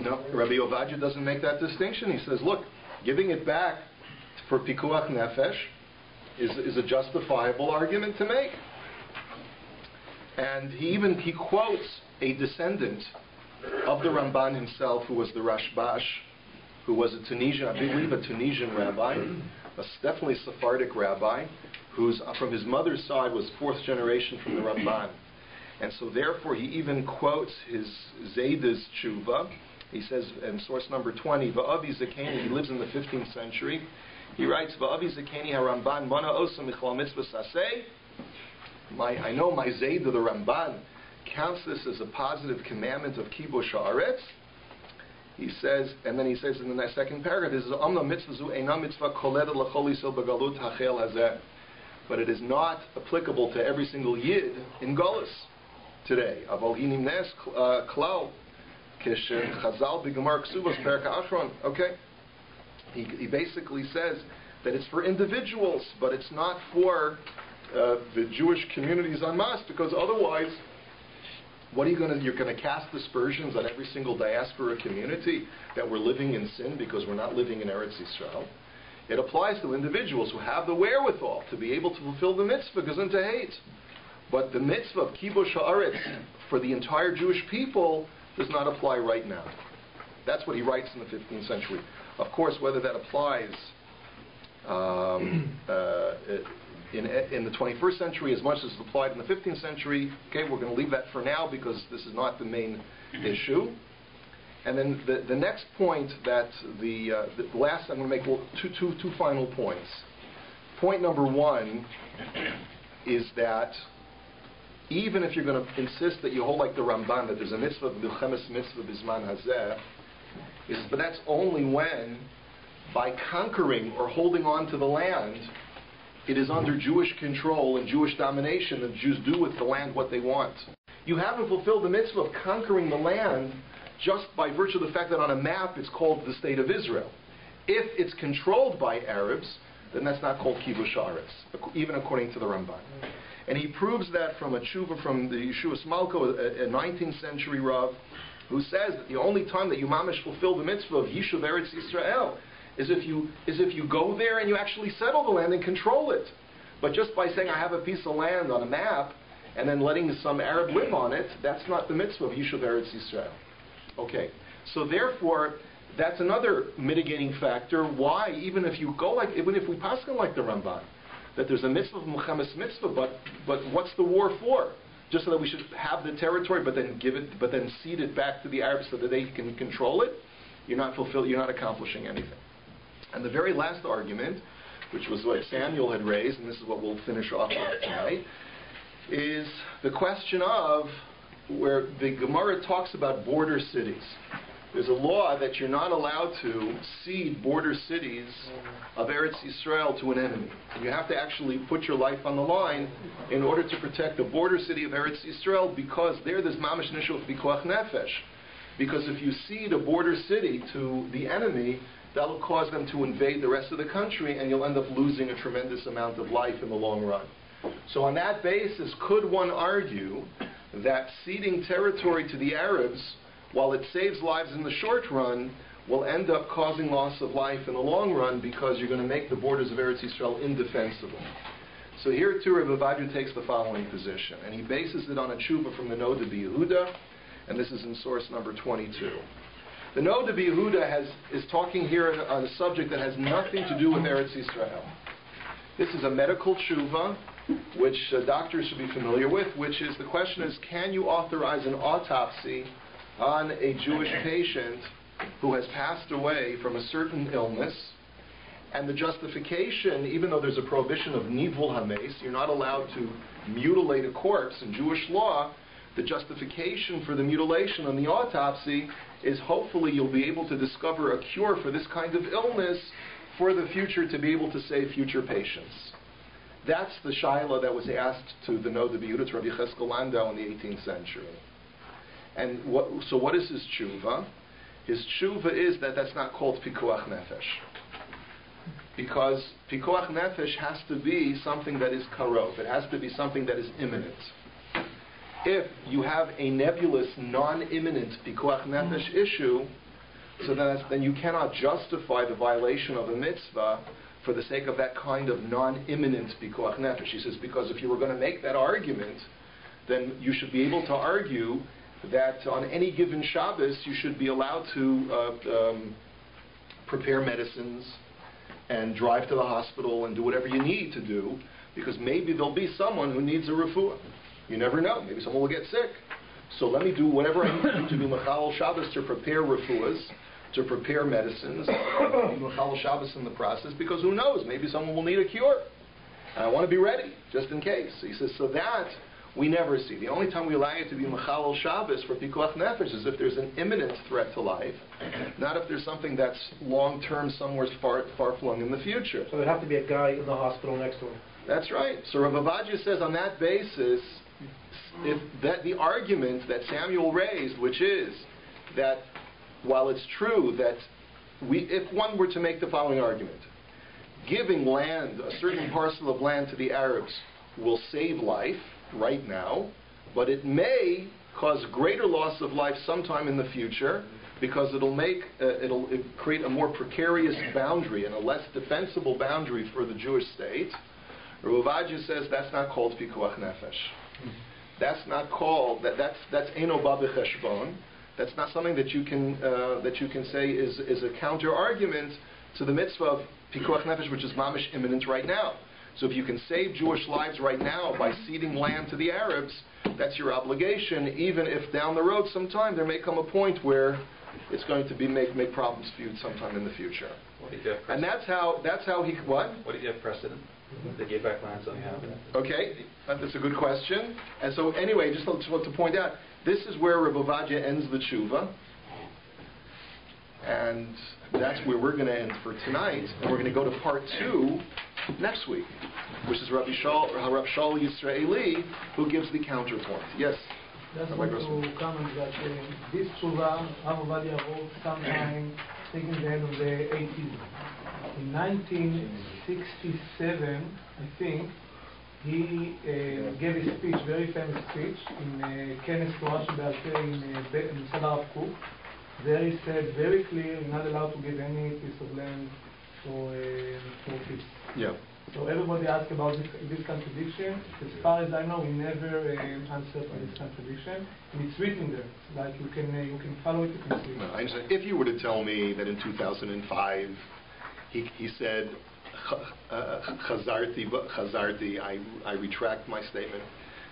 No, Rabbi Ovadia doesn't make that distinction. He says, look, giving it back for pikuach nefesh is a justifiable argument to make. And he quotes a descendant of the Ramban himself, who was the Rashbash, who was a Tunisian rabbi, definitely Sephardic rabbi, who's from his mother's side was 4th generation from the Ramban. And so therefore he even quotes his Zayda's tshuva. He says in source number 20, Va'avi Zakeni, he lives in the 15th century. He writes, Va'avi Zakeni ha-Ramban mana osa michal mitzvah saseh. I know my Zayda, the Ramban, counts this as a positive commandment of kibush haaretz. He says, and then he says in the second paragraph, this is Amna mitzvah zu eina mitzvah koledet l'chol yisrael b'galut hachel hazeh. But it is not applicable to every single yid in Galus today. Aval hinim nes klal kish chazal b'gemar ksuvos perak ha'achron. Okay, he basically says that it's for individuals, but it's not for the Jewish communities en masse, because otherwise, what are you going to? You're going to cast aspersions on every single diaspora community that we're living in sin because we're not living in Eretz Yisrael. It applies to individuals who have the wherewithal to be able to fulfill the mitzvah, gazun hate. But the mitzvah of kibush haaretz for the entire Jewish people does not apply right now. That's what he writes in the 15th century. Of course, whether that applies in the 21st century as much as it applied in the 15th century, okay, we're going to leave that for now because this is not the main issue. And then the next point that the last, I'm going to make two final points. Point number one is that even if you're going to insist that you hold like the Ramban, that there's a mitzvah, Bilchemes mitzvah bisman hazeh, he says, but that's only when, by conquering or holding on to the land, it is under Jewish control and Jewish domination, and Jews do with the land what they want. You haven't fulfilled the mitzvah of conquering the land just by virtue of the fact that on a map it's called the State of Israel. If it's controlled by Arabs, then that's not called kibush haaretz, even according to the Ramban. And he proves that from a tshuva from the Yeshua Smalko, a 19th century Rav, who says that the only time that you mamish fulfill the mitzvah of Yishuv Eretz Yisrael is if you go there and you actually settle the land and control it. But just by saying I have a piece of land on a map and then letting some Arab live on it, that's not the mitzvah of Yishuv Eretz Yisrael. Okay, so therefore, that's another mitigating factor why, even if we pass on like the Ramban, that there's a mitzvah of Muhammad's mitzvah, but what's the war for? Just so that we should have the territory, but then cede it back to the Arabs so that they can control it. You're not accomplishing anything. And the very last argument, which was what Samuel had raised, and this is what we'll finish off with tonight, is the question of where the Gemara talks about border cities. There's a law that you're not allowed to cede border cities of Eretz Yisrael to an enemy. You have to actually put your life on the line in order to protect the border city of Eretz Yisrael, because there's mamash nishul pikuach nefesh. Because if you cede a border city to the enemy, that will cause them to invade the rest of the country, and you'll end up losing a tremendous amount of life in the long run. So on that basis, could one argue that ceding territory to the Arabs, while it saves lives in the short run, will end up causing loss of life in the long run, because you're going to make the borders of Eretz Yisrael indefensible? So here too, Rabbi Vadu takes the following position, and he bases it on a tshuva from the Noda B'Yehuda, and this is in source number 22. The Noda B'Yehuda is talking here on a subject that has nothing to do with Eretz Yisrael. This is a medical tshuva, which doctors should be familiar with, which is, the question is, can you authorize an autopsy on a Jewish patient who has passed away from a certain illness? And the justification, even though there's a prohibition of nivul hames, you're not allowed to mutilate a corpse in Jewish law, the justification for the mutilation on the autopsy is hopefully you'll be able to discover a cure for this kind of illness for the future, to be able to save future patients. That's the shaila that was asked to the Noda B'Yehuda, to Rabbi Cheskel Landau in the 18th century. And what is his tshuva? His tshuva is that that's not called pikuach nefesh. Because pikuach nefesh has to be something that is karov. It has to be something that is imminent. If you have a nebulous, non-imminent pikuach nefesh issue, so then you cannot justify the violation of a mitzvah for the sake of that kind of non-imminent pikuach nefesh. He says, because if you were going to make that argument, then you should be able to argue that on any given Shabbos you should be allowed to prepare medicines and drive to the hospital and do whatever you need to do, because maybe there'll be someone who needs a refuah. You never know. Maybe someone will get sick. So let me do whatever I need to do to be Mechal Shabbos, to prepare refuahs, to prepare medicines, be Mechal Shabbos in the process, because who knows? Maybe someone will need a cure. And I want to be ready, just in case. He says, so that we never see. The only time we allow you to be Mechal Shabbos for Pikuach Nefesh is if there's an imminent threat to life, not if there's something that's long-term, somewhere far-flung in the future. So there'd have to be a guy in the hospital next to him. That's right. So Rav Avadia says on that basis, if that the argument that Samuel raised, which is that while it's true that if one were to make the following argument, giving land, a certain parcel of land to the Arabs will save life right now, but it may cause greater loss of life sometime in the future, because it'll create a more precarious boundary and a less defensible boundary for the Jewish state. Rav Avadia says that's not called pikuach nefesh. That's not called that's eino ba b'cheshbon. That's not something that you can say is a counter argument to the mitzvah of pikuach nefesh, which is mamish imminent right now. So if you can save Jewish lives right now by ceding land to the Arabs, that's your obligation, even if down the road sometime there may come a point where it's going to make problems for you sometime in the future. What did you have and precedent? that's how he what? What did you have precedent? They gave back land, something happened. Okay, that's a good question. And so anyway, just want to point out, this is where Rabbi Ovadia ends the tshuva. And that's where we're going to end for tonight. And we're going to go to part 2 next week, which is Rabbi Shaul Yisraeli, who gives the counterpoint. Yes? Just want to comment that this tshuva, Rabbi Ovadia wrote sometime, I think in the end of the 80s. In 1967, I think, he gave a speech, very famous speech, in Kenes Torah Sheba'al Peh in Musad Harab Kook. There he said very clear, you're not allowed to give any piece of land for peace. Yeah. So everybody asked about this contradiction. As far as I know, we never answered this contradiction. And it's written there. Like you can follow it, you can see it. No, I understand. If you were to tell me that in 2005 he said, Chazarti, I retract my statement,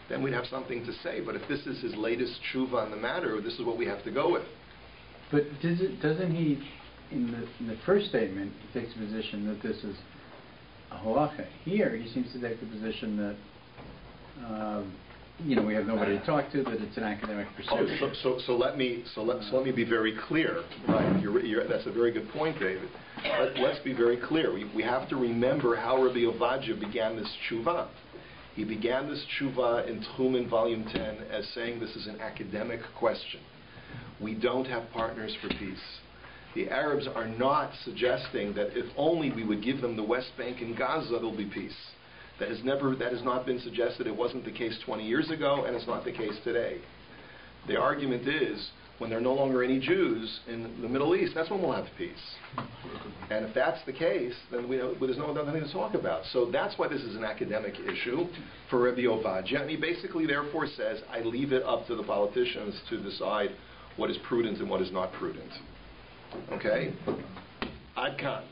then we'd have something to say. But if this is his latest tshuva on the matter, this is what we have to go with. But doesn't he, in the first statement, he takes the position that this is a halacha. Here, he seems to take the position that, we have nobody to talk to, that it's an academic pursuit. So let me be very clear. Right, that's a very good point, David. Let's be very clear. We have to remember how Rabbi Ovadia began this tshuva. He began this tshuva in Tchumen, Volume 10, as saying this is an academic question. We don't have partners for peace. The Arabs are not suggesting that if only we would give them the West Bank and Gaza, there'll be peace. That has not been suggested. It wasn't the case 20 years ago, and it's not the case today. The argument is, when there are no longer any Jews in the Middle East, that's when we'll have peace. And if that's the case, then there's nothing to talk about. So that's why this is an academic issue for Rabbi Ovadia. And he basically therefore says, I leave it up to the politicians to decide what is prudent and what is not prudent. Okay? Ad kan.